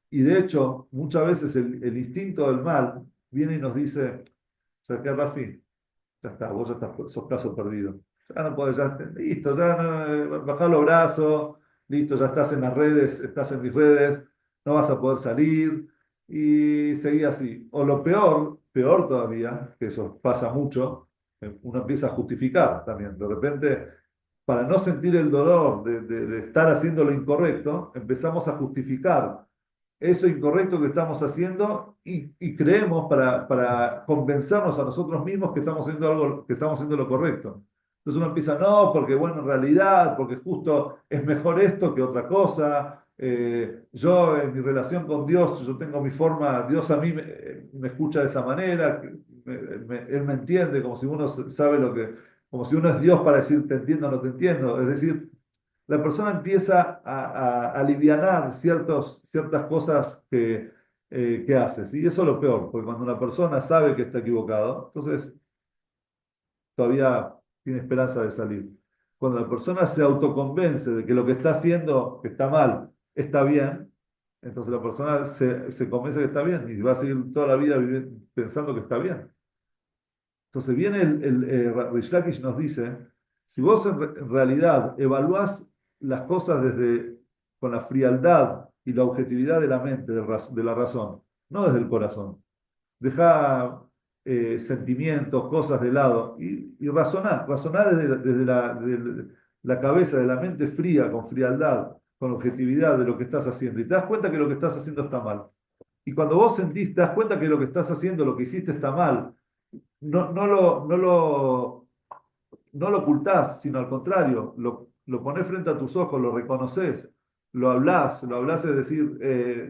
y de hecho, muchas veces el instinto del mal viene y nos dice, ¿sabes qué, Rafi? Ya está, vos ya estás, sos caso perdido. Ya no podés, ya, listo, ya bajá los brazos, listo, ya estás en las redes, estás en mis redes, no vas a poder salir y seguí así. O lo peor todavía, que eso pasa mucho, uno empieza a justificar también. De repente, para no sentir el dolor de estar haciendo lo incorrecto, empezamos a justificar eso incorrecto que estamos haciendo y creemos para convencernos a nosotros mismos que estamos haciendo algo, que estamos haciendo lo correcto. Entonces uno empieza, no, porque bueno, en realidad, porque justo es mejor esto que otra cosa. Yo en mi relación con Dios, yo tengo mi forma, Dios a mí me escucha de esa manera, Él me entiende como si uno sabe como si uno es Dios para decir te entiendo o no te entiendo. Es decir, la persona empieza a alivianar ciertas cosas que haces. Y eso es lo peor, porque cuando una persona sabe que está equivocado, entonces todavía tiene esperanza de salir. Cuando la persona se autoconvence de que lo que está haciendo, que está mal, está bien, entonces la persona se convence que está bien y va a seguir toda la vida pensando que está bien. Entonces viene Rish Lakish nos dice, si vos en realidad evaluás las cosas con la frialdad y la objetividad de la mente, de la razón, no desde el corazón, deja sentimientos, cosas de lado y razoná desde la cabeza, de la mente fría, con frialdad, con objetividad de lo que estás haciendo y te das cuenta que lo que estás haciendo está mal. Y cuando vos sentís, te das cuenta que lo que estás haciendo, lo que hiciste está mal, no lo ocultás, sino al contrario, lo pones frente a tus ojos, lo reconoces, lo hablas es decir,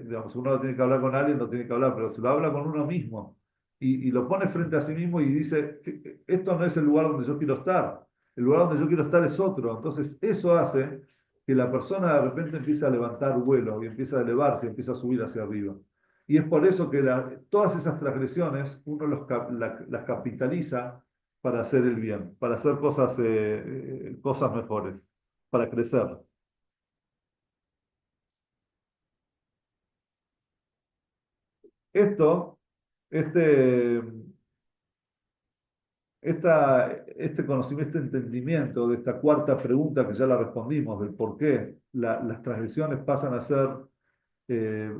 digamos, uno no tiene que hablar con alguien, no tiene que hablar, pero se lo habla con uno mismo y lo pone frente a sí mismo y dice, esto no es el lugar donde yo quiero estar, el lugar donde yo quiero estar es otro. Entonces, eso hace que la persona de repente empiece a levantar vuelo y empieza a elevarse, y empieza a subir hacia arriba. Y es por eso que todas esas transgresiones uno las capitaliza para hacer el bien, para hacer cosas mejores, para crecer. Esto este, este conocimiento, este entendimiento de esta cuarta pregunta que ya la respondimos, del por qué las transgresiones pasan a ser eh,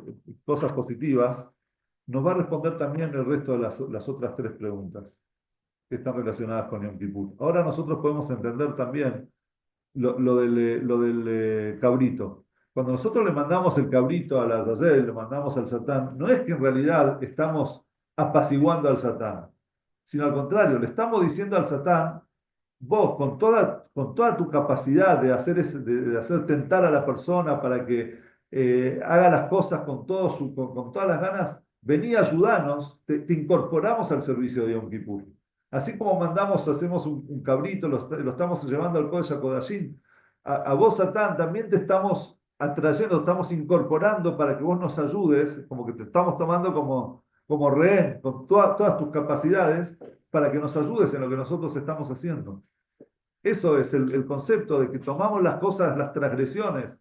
cosas positivas, nos va a responder también el resto de las otras tres preguntas que están relacionadas con Yom Kippur. Ahora nosotros podemos entender también lo del cabrito. Cuando nosotros le mandamos el cabrito a la Azazel, le mandamos al Satán, no es que en realidad estamos apaciguando al Satán, sino al contrario, le estamos diciendo al Satán, vos con toda tu capacidad de hacer, de hacer tentar a la persona para que haga las cosas con todas las ganas, vení, ayudanos, te incorporamos al servicio de Yom Kippur. Así como hacemos un cabrito, lo estamos llevando al Kodesh HaKodashim, a vos, Satán, también te estamos atrayendo, estamos incorporando para que vos nos ayudes, como que te estamos tomando como rehén, con todas tus capacidades, para que nos ayudes en lo que nosotros estamos haciendo. Eso es el concepto de que tomamos las cosas, las transgresiones,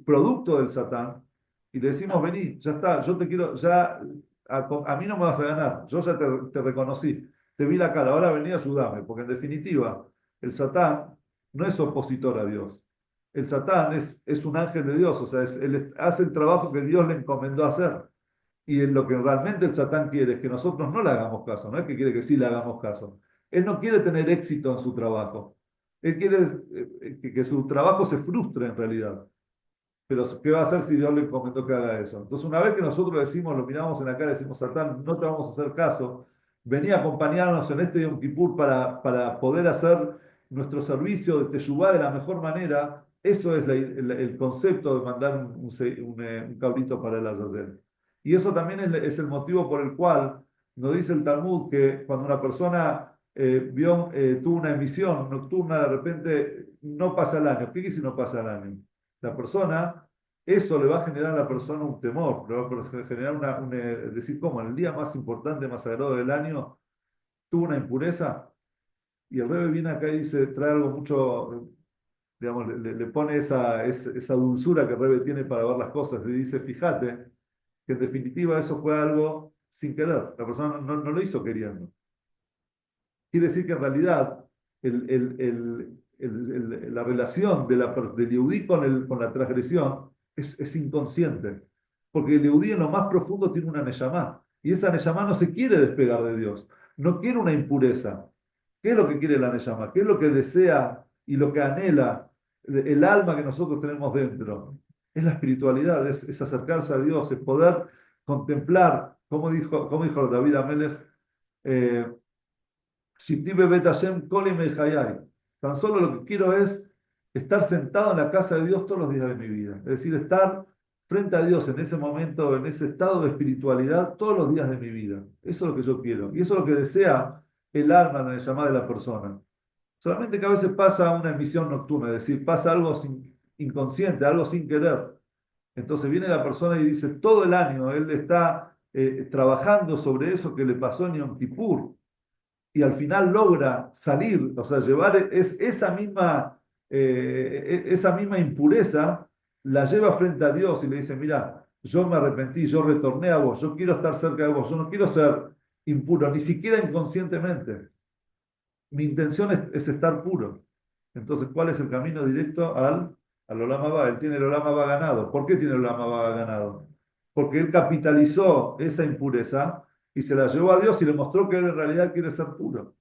producto del Satán, y le decimos, vení, ya está, yo te quiero, ya a mí no me vas a ganar, yo ya te reconocí, te vi la cara, ahora vení, ayúdame, porque en definitiva, el Satán no es opositor a Dios. El Satán es un ángel de Dios, o sea, él hace el trabajo que Dios le encomendó hacer. Y lo que realmente el Satán quiere es que nosotros no le hagamos caso, no es que quiere que sí le hagamos caso. Él no quiere tener éxito en su trabajo. Él quiere que su trabajo se frustre en realidad. Pero ¿qué va a hacer si Dios le encomendó que haga eso? Entonces, una vez que nosotros decimos, lo miramos en la cara y decimos, Satán, no te vamos a hacer caso, vení a acompañarnos en este Yom Kippur para poder hacer nuestro servicio de Teshuvá de la mejor manera. Eso es el concepto de mandar un cabrito para el Azazel. Y eso también es el motivo por el cual nos dice el Talmud que cuando una persona tuvo una emisión nocturna, de repente no pasa el año. ¿Qué quiere decir no pasa el año? La persona, eso le va a generar a la persona un temor, le va a generar decir, ¿cómo? En el día más importante, más sagrado del año, tuvo una impureza. Y el Rebbe viene acá y dice, trae algo mucho, digamos, le pone esa dulzura que el Rebbe tiene para ver las cosas. Y dice, fíjate, que en definitiva eso fue algo sin querer. La persona no lo hizo queriendo. Quiere decir que en realidad la relación del Yehudí con la transgresión es inconsciente, porque el Yehudí en lo más profundo tiene una Neyamá, y esa Neyamá no se quiere despegar de Dios, no quiere una impureza. ¿Qué es lo que quiere la Neyamá? ¿Qué es lo que desea y lo que anhela el alma que nosotros tenemos dentro? Es la espiritualidad, es acercarse a Dios, es poder contemplar, como dijo David Amelech, eh, tan solo lo que quiero es estar sentado en la casa de Dios todos los días de mi vida. Es decir, estar frente a Dios en ese momento, en ese estado de espiritualidad todos los días de mi vida. Eso es lo que yo quiero. Y eso es lo que desea el alma en el llamado de la persona. Solamente que a veces pasa una emisión nocturna, es decir, pasa algo inconsciente, algo sin querer. Entonces viene la persona y dice, todo el año él está trabajando sobre eso que le pasó en Yom Kippur y al final logra salir, o sea, llevar esa misma impureza, la lleva frente a Dios y le dice, mira, yo me arrepentí, yo retorné a vos, yo quiero estar cerca de vos, yo no quiero ser impuro, ni siquiera inconscientemente. Mi intención es estar puro. Entonces, ¿cuál es el camino directo al Olam Abba? Él tiene el Olam Abba ganado. ¿Por qué tiene el Olam Abba ganado? Porque él capitalizó esa impureza y se la llevó a Dios y le mostró que él en realidad quiere ser puro.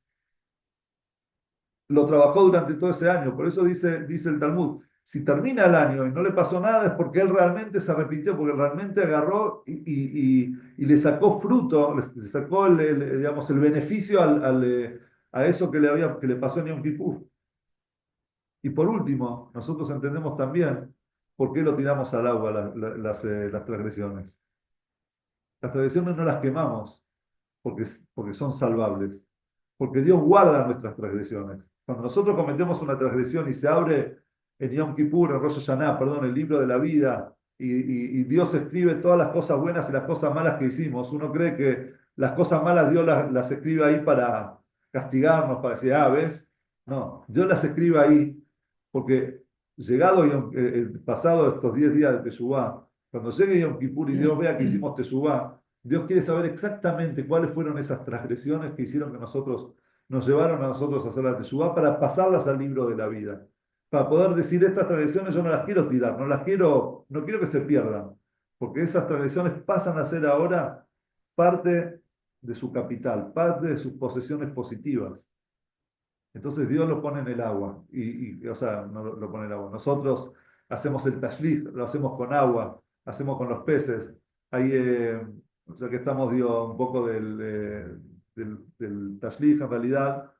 Lo trabajó durante todo ese año. Por eso dice el Talmud, si termina el año y no le pasó nada es porque él realmente se arrepintió, porque realmente agarró y le sacó fruto, le sacó digamos, el beneficio a eso que le pasó en Yom Kippur. Y por último, nosotros entendemos también por qué lo tiramos al agua las transgresiones. Las transgresiones no las quemamos porque son salvables, porque Dios guarda nuestras transgresiones. Cuando nosotros cometemos una transgresión y se abre en Yom Kippur, en Rosh Hashanah, perdón, el libro de la vida, y Dios escribe todas las cosas buenas y las cosas malas que hicimos, uno cree que las cosas malas Dios las escribe ahí para castigarnos, para decir, ¿ves? No, Dios las escribe ahí porque llegado el pasado estos 10 días de Teshuvá, cuando llegue Yom Kippur y Dios vea que hicimos Teshuvá, Dios quiere saber exactamente cuáles fueron esas transgresiones que hicieron que nos llevaron a nosotros a hacer la teshuvá para pasarlas al libro de la vida. Para poder decir, estas transgresiones yo no las quiero tirar, no quiero que se pierdan, porque esas transgresiones pasan a ser ahora parte de su capital, parte de sus posesiones positivas. Entonces Dios lo pone en el agua, o sea, no lo pone en el agua. Nosotros hacemos el tashlich, lo hacemos con agua, hacemos con los peces. Ahí, ya que estamos, digo, un poco del tashlich, en realidad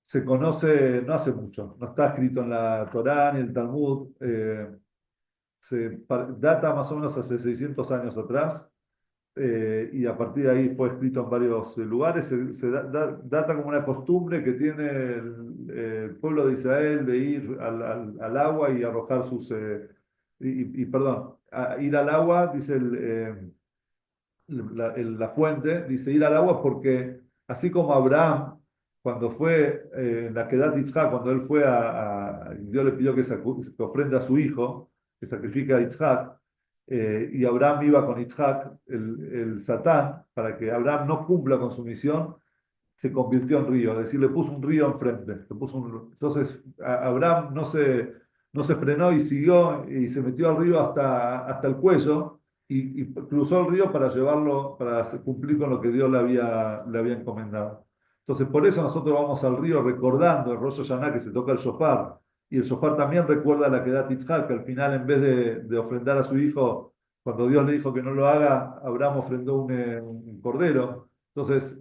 se conoce no hace mucho, no está escrito en la Torá ni el Talmud, data más o menos hace 600 años atrás, y a partir de ahí fue escrito en varios lugares. Data como una costumbre que tiene el pueblo de Israel de ir al agua y arrojar perdón, ir al agua, dice la fuente, dice ir al agua porque así como Abraham, cuando fue en la Kedat Yitzhak, cuando él fue Dios le pidió que ofrenda a su hijo, que sacrifique a Yitzhak, y Abraham iba con Yitzhak, el Satán, para que Abraham no cumpla con su misión, se convirtió en río, es decir, le puso un río enfrente. Entonces, Abraham no se frenó y siguió y se metió al río hasta el cuello y cruzó el río para llevarlo, para cumplir con lo que Dios le había encomendado. Entonces, por eso nosotros vamos al río recordando el Rosh Hashanah que se toca el shofar, y el shofar también recuerda la Kedat Yitzhak, que al final, en vez de ofrendar a su hijo, cuando Dios le dijo que no lo haga, Abraham ofrendó un cordero. Entonces,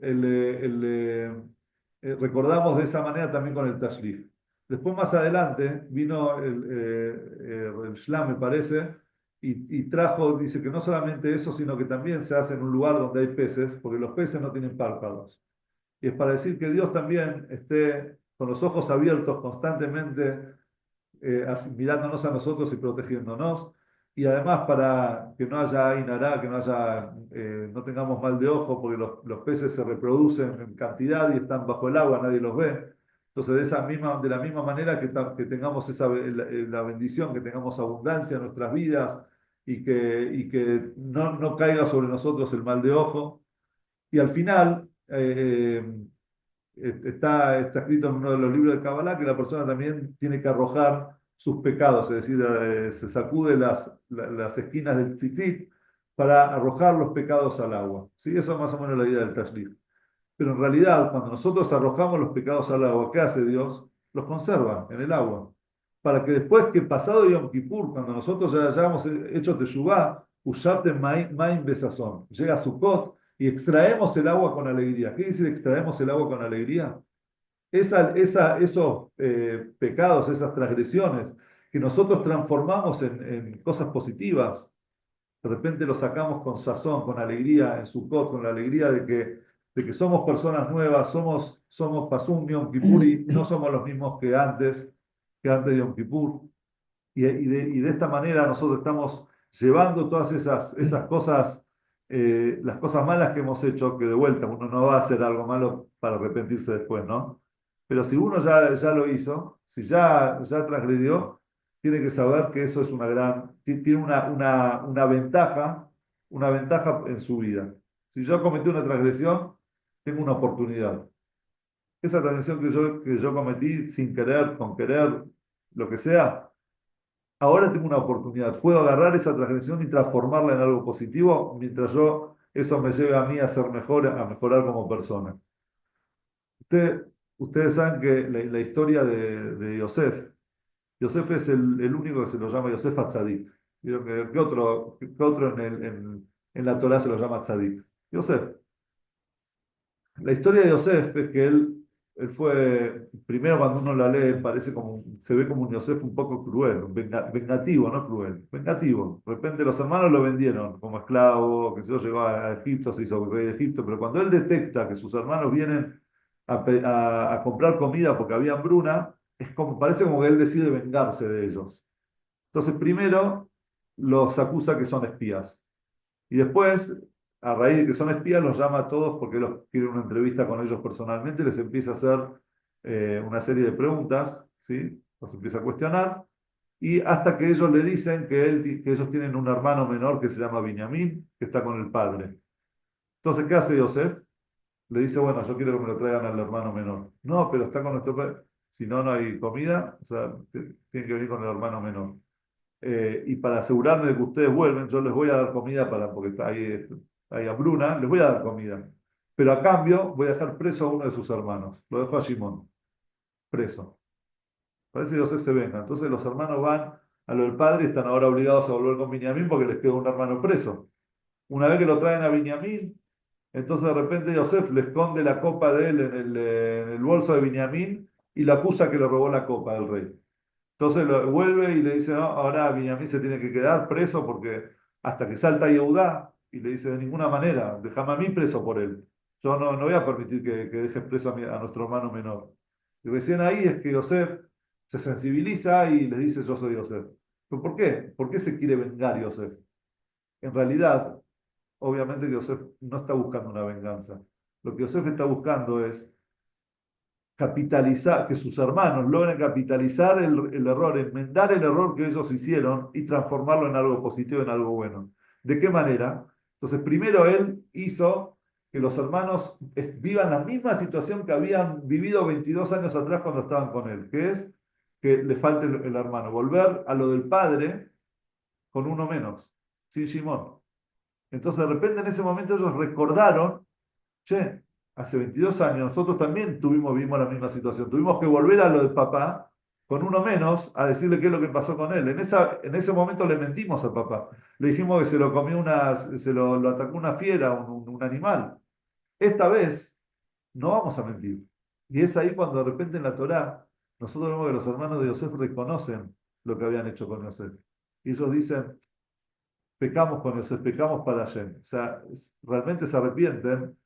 recordamos de esa manera también con el Tashlich. Después, más adelante, vino el Shlam, me parece, y trajo, dice que no solamente eso, sino que también se hace en un lugar donde hay peces, porque los peces no tienen párpados. Y es para decir que Dios también esté con los ojos abiertos constantemente, mirándonos a nosotros y protegiéndonos. Y además para que no haya inará, que no tengamos mal de ojo, porque los peces se reproducen en cantidad y están bajo el agua, nadie los ve. Entonces, de la misma manera que tengamos la bendición, que tengamos abundancia en nuestras vidas y que no caiga sobre nosotros el mal de ojo. Y al final, está escrito en uno de los libros de Kabbalah que la persona también tiene que arrojar sus pecados, es decir, se sacude las esquinas del tzitzit para arrojar los pecados al agua. ¿Sí? Eso es más o menos la idea del tashlich. Pero en realidad, cuando nosotros arrojamos los pecados al agua, ¿qué hace Dios? Los conserva en el agua. Para que después que pasado Yom Kippur, cuando nosotros ya hayamos hecho Teshuvah, Ushatem Maim Besazón, llega a Sukkot y extraemos el agua con alegría. ¿Qué quiere decir extraemos el agua con alegría? Esos pecados, esas transgresiones que nosotros transformamos en cosas positivas, de repente los sacamos con sazón, con alegría en Sukkot, con la alegría de que somos personas nuevas, somos Pasum Yom Kippur y no somos los mismos que antes de Yom Kippur. Y de esta manera nosotros estamos llevando todas esas cosas, las cosas malas que hemos hecho, que de vuelta uno no va a hacer algo malo para arrepentirse después, ¿no? Pero si uno ya lo hizo, si ya transgredió, tiene que saber que eso es tiene una ventaja en su vida. Si yo cometí una transgresión, tengo una oportunidad. Esa transgresión que yo cometí sin querer, con querer, lo que sea, ahora tengo una oportunidad. Puedo agarrar esa transgresión y transformarla en algo positivo mientras eso me lleve a mí a ser mejor, a mejorar como persona. Ustedes saben que la historia de Yosef, Yosef es el único que se lo llama Yosef Atzadik. Digo, ¿qué otro en la Torá se lo llama Tzadik? Yosef. La historia de Yosef es que él fue, primero cuando uno la lee, se ve como un Yosef un poco cruel, vengativo, no cruel, vengativo. De repente los hermanos lo vendieron como esclavo, que se lo llevó a Egipto, se hizo rey de Egipto, pero cuando él detecta que sus hermanos vienen a comprar comida porque había hambruna, parece como que él decide vengarse de ellos. Entonces primero los acusa que son espías. Y después, a raíz de que son espías, los llama a todos porque los quiere una entrevista con ellos personalmente, les empieza a hacer una serie de preguntas, ¿sí? Los empieza a cuestionar, y hasta que ellos le dicen que ellos tienen un hermano menor que se llama Binyamin, que está con el padre. Entonces, ¿qué hace Yosef? Le dice, bueno, yo quiero que me lo traigan al hermano menor. No, pero está con nuestro padre. Si no, no hay comida, o sea, tiene que venir con el hermano menor. Y para asegurarme de que ustedes vuelven, yo les voy a dar comida porque está ahí, hay hambruna, les voy a dar comida. Pero a cambio voy a dejar preso a uno de sus hermanos. Lo dejo a Shimón, preso. Parece que Yosef se venga. Entonces los hermanos van a lo del padre y están ahora obligados a volver con Binyamin porque les queda un hermano preso. Una vez que lo traen a Binyamin, entonces de repente Yosef le esconde la copa de él en el bolso de Binyamin y lo acusa que le robó la copa del rey. Entonces vuelve y le dice, no, ahora Binyamin se tiene que quedar preso porque hasta que salta Yehudá y le dice, de ninguna manera, déjame a mí preso por él. Yo no voy a permitir que dejes preso a nuestro hermano menor. Y recién ahí es que Yosef se sensibiliza y le dice, yo soy Yosef. ¿Pero por qué? ¿Por qué se quiere vengar Yosef? En realidad, obviamente que Yosef no está buscando una venganza. Lo que Yosef está buscando es capitalizar, que sus hermanos logren capitalizar el error, enmendar el error que ellos hicieron y transformarlo en algo positivo, en algo bueno. ¿De qué manera? Entonces, primero él hizo que los hermanos vivan la misma situación que habían vivido 22 años atrás cuando estaban con él, que es que le falte el hermano, volver a lo del padre con uno menos, sin Shimón. Entonces, de repente en ese momento ellos recordaron, che, hace 22 años nosotros también vivimos la misma situación. Tuvimos que volver a lo del papá con uno menos a decirle qué es lo que pasó con él. En ese momento le mentimos al papá. Le dijimos que se lo comió lo atacó una fiera, un animal. Esta vez no vamos a mentir. Y es ahí cuando de repente en la Torá nosotros vemos que los hermanos de Yosef reconocen lo que habían hecho con Yosef. Y ellos dicen, pecamos con Yosef, pecamos para Hashem. O sea, realmente se arrepienten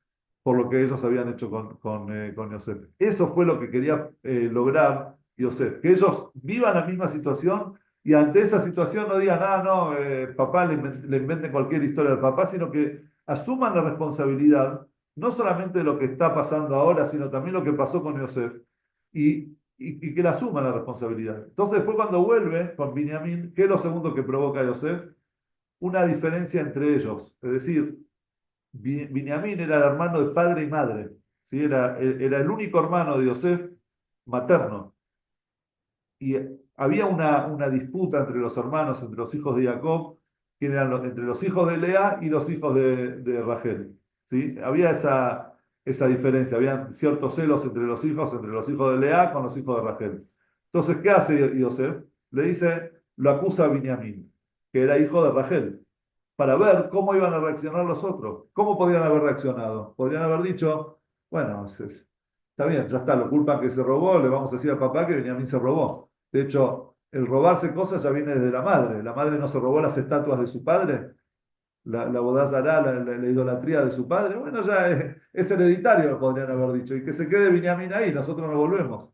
por lo que ellos habían hecho con Yosef. Eso fue lo que quería lograr Yosef, que ellos vivan la misma situación y ante esa situación no digan, ah, no, papá le inventen cualquier historia al papá, sino que asuman la responsabilidad, no solamente de lo que está pasando ahora, sino también lo que pasó con Yosef, y que la asuman la responsabilidad. Entonces, después cuando vuelve con Binyamin, ¿qué es lo segundo que provoca Yosef? Una diferencia entre ellos. Es decir, Binyamin era el hermano de padre y madre, ¿sí? Era el único hermano de Yosef materno. Y había una disputa entre los hermanos, entre los hijos de Jacob, que eran entre los hijos de Lea y los hijos de Rachel. ¿Sí? Había esa diferencia, había ciertos celos entre los hijos de Lea con los hijos de Rachel. Entonces, ¿qué hace Yosef? Le dice, lo acusa a Binyamin, que era hijo de Rachel, para ver cómo iban a reaccionar los otros. ¿Cómo podrían haber reaccionado? Podrían haber dicho, bueno, está bien, ya está, lo culpan que se robó, le vamos a decir al papá que Benjamín se robó. De hecho, el robarse cosas ya viene desde la madre. La madre no se robó las estatuas de su padre, la bodazará, la idolatría de su padre. Bueno, ya es hereditario, podrían haber dicho, y que se quede Benjamín ahí, nosotros no volvemos.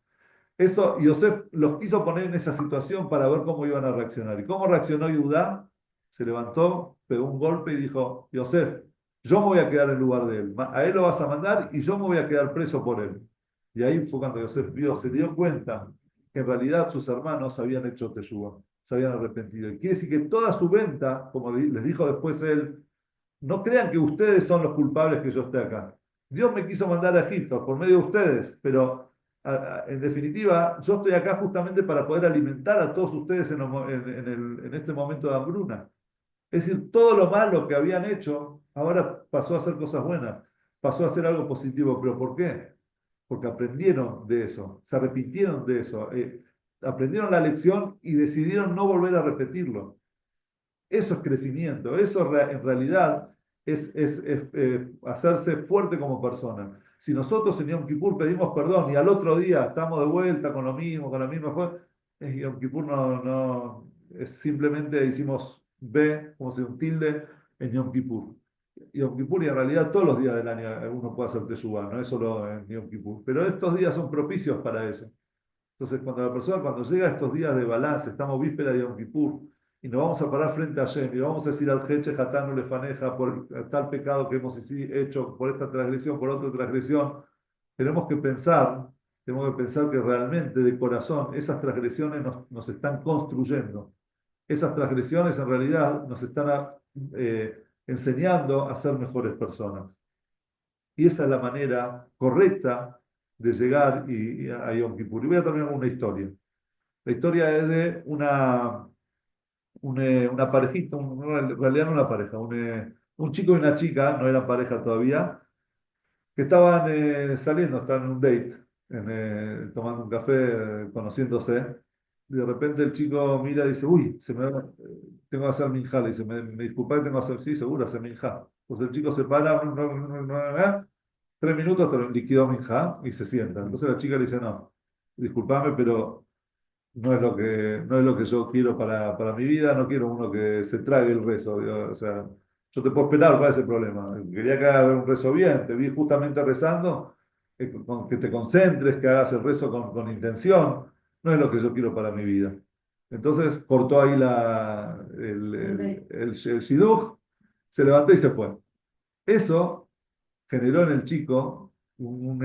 Eso, Yosef los quiso poner en esa situación para ver cómo iban a reaccionar. ¿Y cómo reaccionó Judá? Se levantó, pegó un golpe y dijo, Yosef, yo me voy a quedar en lugar de él. A él lo vas a mandar y yo me voy a quedar preso por él. Y ahí fue cuando Yosef se dio cuenta que en realidad sus hermanos habían hecho teshuvá, se habían arrepentido. Y quiere decir que toda su venta, como les dijo después él, no crean que ustedes son los culpables que yo esté acá. Dios me quiso mandar a Egipto por medio de ustedes, pero en definitiva yo estoy acá justamente para poder alimentar a todos ustedes en este momento de hambruna. Es decir, todo lo malo que habían hecho ahora pasó a ser cosas buenas, pasó a ser algo positivo. ¿Pero por qué? Porque aprendieron de eso, se arrepintieron de eso, aprendieron la lección y decidieron no volver a repetirlo. Eso es crecimiento, eso en realidad es hacerse fuerte como persona. Si nosotros en Yom Kippur pedimos perdón y al otro día estamos de vuelta con lo mismo, con la misma cosa, Yom Kippur es simplemente hicimos B, como si un tilde, en Yom Kippur. Yom Kippur y en realidad todos los días del año uno puede hacer Teshuvah, no es solo en Yom Kippur. Pero estos días son propicios para eso. Entonces, cuando llega a estos días de balance, estamos víspera de Yom Kippur, y nos vamos a parar frente a Hashem, y vamos a decir al Jeche Hatanu Lefaneja por tal pecado que hemos hecho, por esta transgresión, por otra transgresión, tenemos que pensar, tenemos que pensar que realmente de corazón esas transgresiones nos están construyendo. Esas transgresiones en realidad nos están enseñando a ser mejores personas. Y esa es la manera correcta de llegar a Yom Kippur. Y voy a terminar con una historia. La historia es de una parejita, en realidad no una pareja, un chico y una chica, no eran pareja todavía, que estaban saliendo, estaban en un date, tomando un café, conociéndose. De repente el chico mira y dice, uy, tengo que hacer minjá. Le dice, me disculpa, tengo que hacer, sí, seguro, hacer minjá. Pues el chico se para, 3 minutos, te lo liquidó minjá y se sienta. Entonces la chica le dice, no, disculpame, pero no es lo que yo quiero para mi vida, no quiero uno que se trague el rezo. Digo, o sea, yo te puedo esperar, ¿cuál es el problema? Quería que hagas un rezo bien, te vi justamente rezando, que te concentres, que hagas el rezo con intención, no es lo que yo quiero para mi vida. Entonces cortó ahí el shidduch, se levantó y se fue. Eso generó en el chico un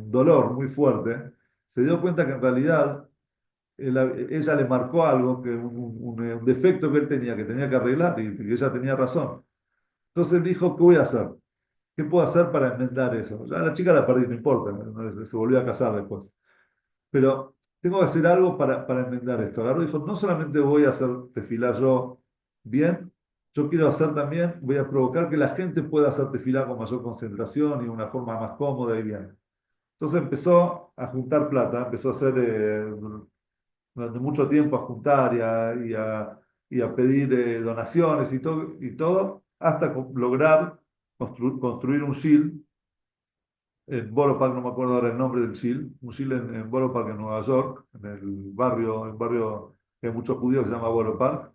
dolor muy fuerte. Se dio cuenta que en realidad ella le marcó algo, un defecto que él tenía, que tenía que arreglar y que ella tenía razón. Entonces él dijo, ¿qué voy a hacer? ¿Qué puedo hacer para enmendar eso? Ya la chica la perdí, no importa, se volvió a casar después. Pero tengo que hacer algo para enmendar esto. Agarró y dijo, no solamente voy a hacer tefilá yo bien, yo quiero hacer también, voy a provocar que la gente pueda hacer tefilá con mayor concentración y de una forma más cómoda y bien. Entonces empezó a juntar plata, empezó a hacer durante mucho tiempo a juntar y a pedir donaciones y todo, hasta lograr construir un shield en Borough Park, no me acuerdo ahora el nombre del shield, un shield en Borough Park en Nueva York, en un barrio que hay muchos judíos, se llama Borough Park.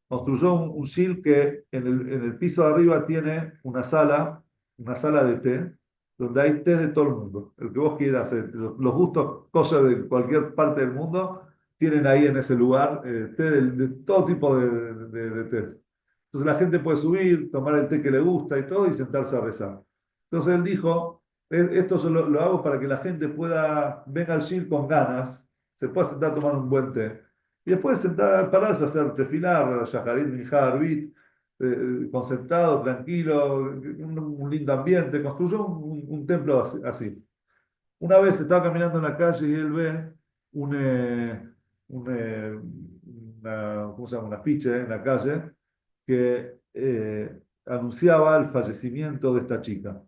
Construyó un shield que en el piso de arriba tiene una sala de té, donde hay té de todo el mundo. El que vos quieras, los gustos, cosas de cualquier parte del mundo, tienen ahí en ese lugar té de todo tipo de té. Entonces la gente puede subir, tomar el té que le gusta y todo y sentarse a rezar. Entonces él dijo, esto yo lo hago para que la gente venga al gym con ganas, se pueda sentar a tomar un buen té. Y después pararse a hacer tefilar, yajarit, minjar, arbit, concentrado, tranquilo, un lindo ambiente. Construyó un templo así. Una vez estaba caminando en la calle y él ve un, un, ¿cómo se llama? Un afiche en la calle que anunciaba el fallecimiento de esta chica.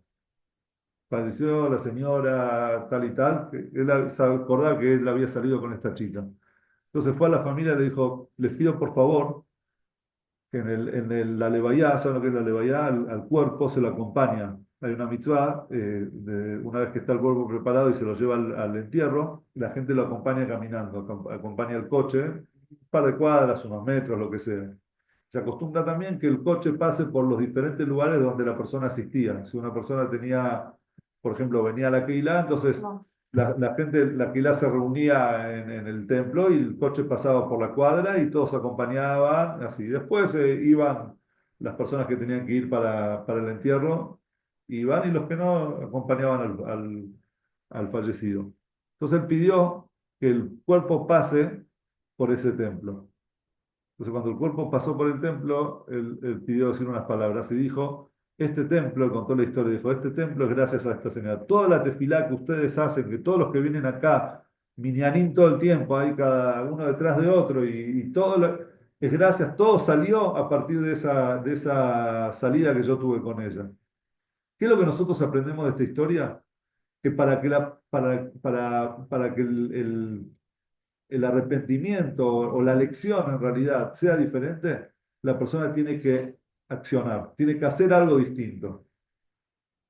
Falleció la señora tal y tal, que él se acordaba que él había salido con esta chica. Entonces fue a la familia y le dijo, les pido por favor que la levayá, ¿saben lo que es la levayá? Al cuerpo se lo acompaña. Hay una mitzvah, una vez que está el cuerpo preparado y se lo lleva al entierro, la gente lo acompaña caminando, acompaña el coche, un par de cuadras, unos metros, lo que sea. Se acostumbra también que el coche pase por los diferentes lugares donde la persona asistía. Si una persona tenía, por ejemplo, venía a la Keilah, entonces la gente, la Keilah se reunía en el templo y el coche pasaba por la cuadra y todos acompañaban, así. Después iban las personas que tenían que ir para el entierro, iban y los que no acompañaban al fallecido. Entonces él pidió que el cuerpo pase por ese templo. Entonces, cuando el cuerpo pasó por el templo, él pidió decir unas palabras y dijo, este templo, él contó la historia, dijo, este templo es gracias a esta señora. Toda la tefilá que ustedes hacen, que todos los que vienen acá, minyanín todo el tiempo, ahí cada uno detrás de otro, y todo es gracias, todo salió a partir de esa salida que yo tuve con ella. ¿Qué es lo que nosotros aprendemos de esta historia? Que para que el arrepentimiento o la lección en realidad sea diferente, la persona tiene que accionar, tiene que hacer algo distinto.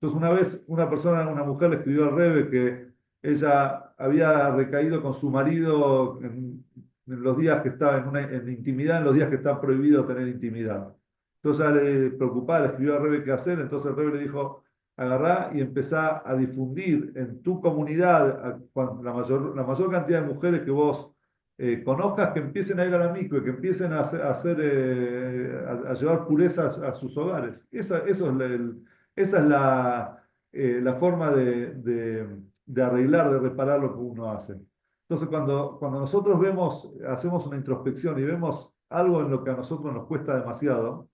Entonces una vez una mujer le escribió al Rebbe que ella había recaído con su marido en los días que estaba en intimidad, en los días que está prohibido tener intimidad. Entonces ella le preocupaba, le escribió al Rebbe qué hacer, entonces el Rebbe le dijo, agarrá y empezá a difundir en tu comunidad la mayor cantidad de mujeres que vos conozcas, que empiecen a ir a la mikve, que empiecen a llevar pureza a sus hogares. Esa es la forma de arreglar, de reparar lo que uno hace. Entonces, cuando nosotros hacemos una introspección y vemos algo en lo que a nosotros nos cuesta demasiado,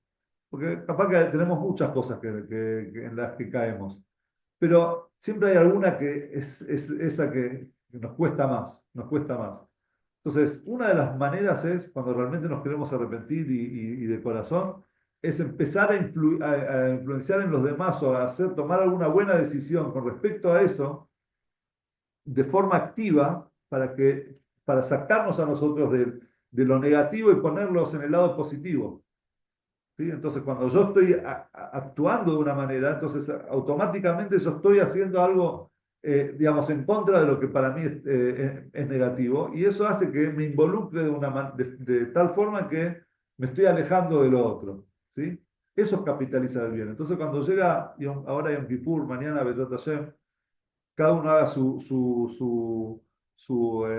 porque capaz que tenemos muchas cosas en las que caemos, pero siempre hay alguna que es esa que nos cuesta más, nos cuesta más. Entonces, una de las maneras es, cuando realmente nos queremos arrepentir y de corazón, es empezar a influenciar en los demás o a tomar alguna buena decisión con respecto a eso de forma activa para sacarnos a nosotros de lo negativo y ponerlos en el lado positivo. ¿Sí? Entonces, cuando yo estoy actuando de una manera, entonces automáticamente yo estoy haciendo algo, digamos, en contra de lo que para mí es negativo, y eso hace que me involucre de tal forma que me estoy alejando de lo otro. ¿Sí? Eso es capitalizar el bien. Entonces, cuando llega ahora Yom Kippur, mañana Besat Hashem, cada uno haga su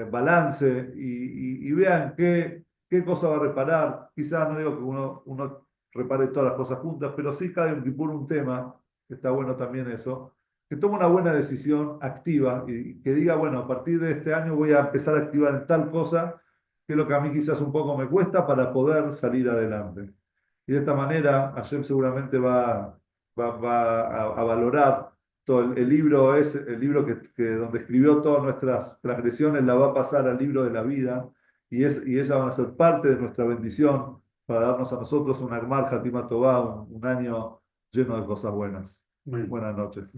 balance y vean qué cosa va a reparar. Quizás no digo que uno repare todas las cosas juntas, pero sí cada Yom Kippur un tema, que está bueno también eso, que tome una buena decisión activa y que diga, bueno, a partir de este año voy a empezar a activar en tal cosa, que es lo que a mí quizás un poco me cuesta para poder salir adelante. Y de esta manera, Hashem seguramente va a valorar todo el libro es el libro donde escribió todas nuestras transgresiones, la va a pasar al libro de la vida y ellas van a ser parte de nuestra bendición para darnos a nosotros un Agmar Hatima Tová, un año lleno de cosas buenas. Bueno. Buenas noches.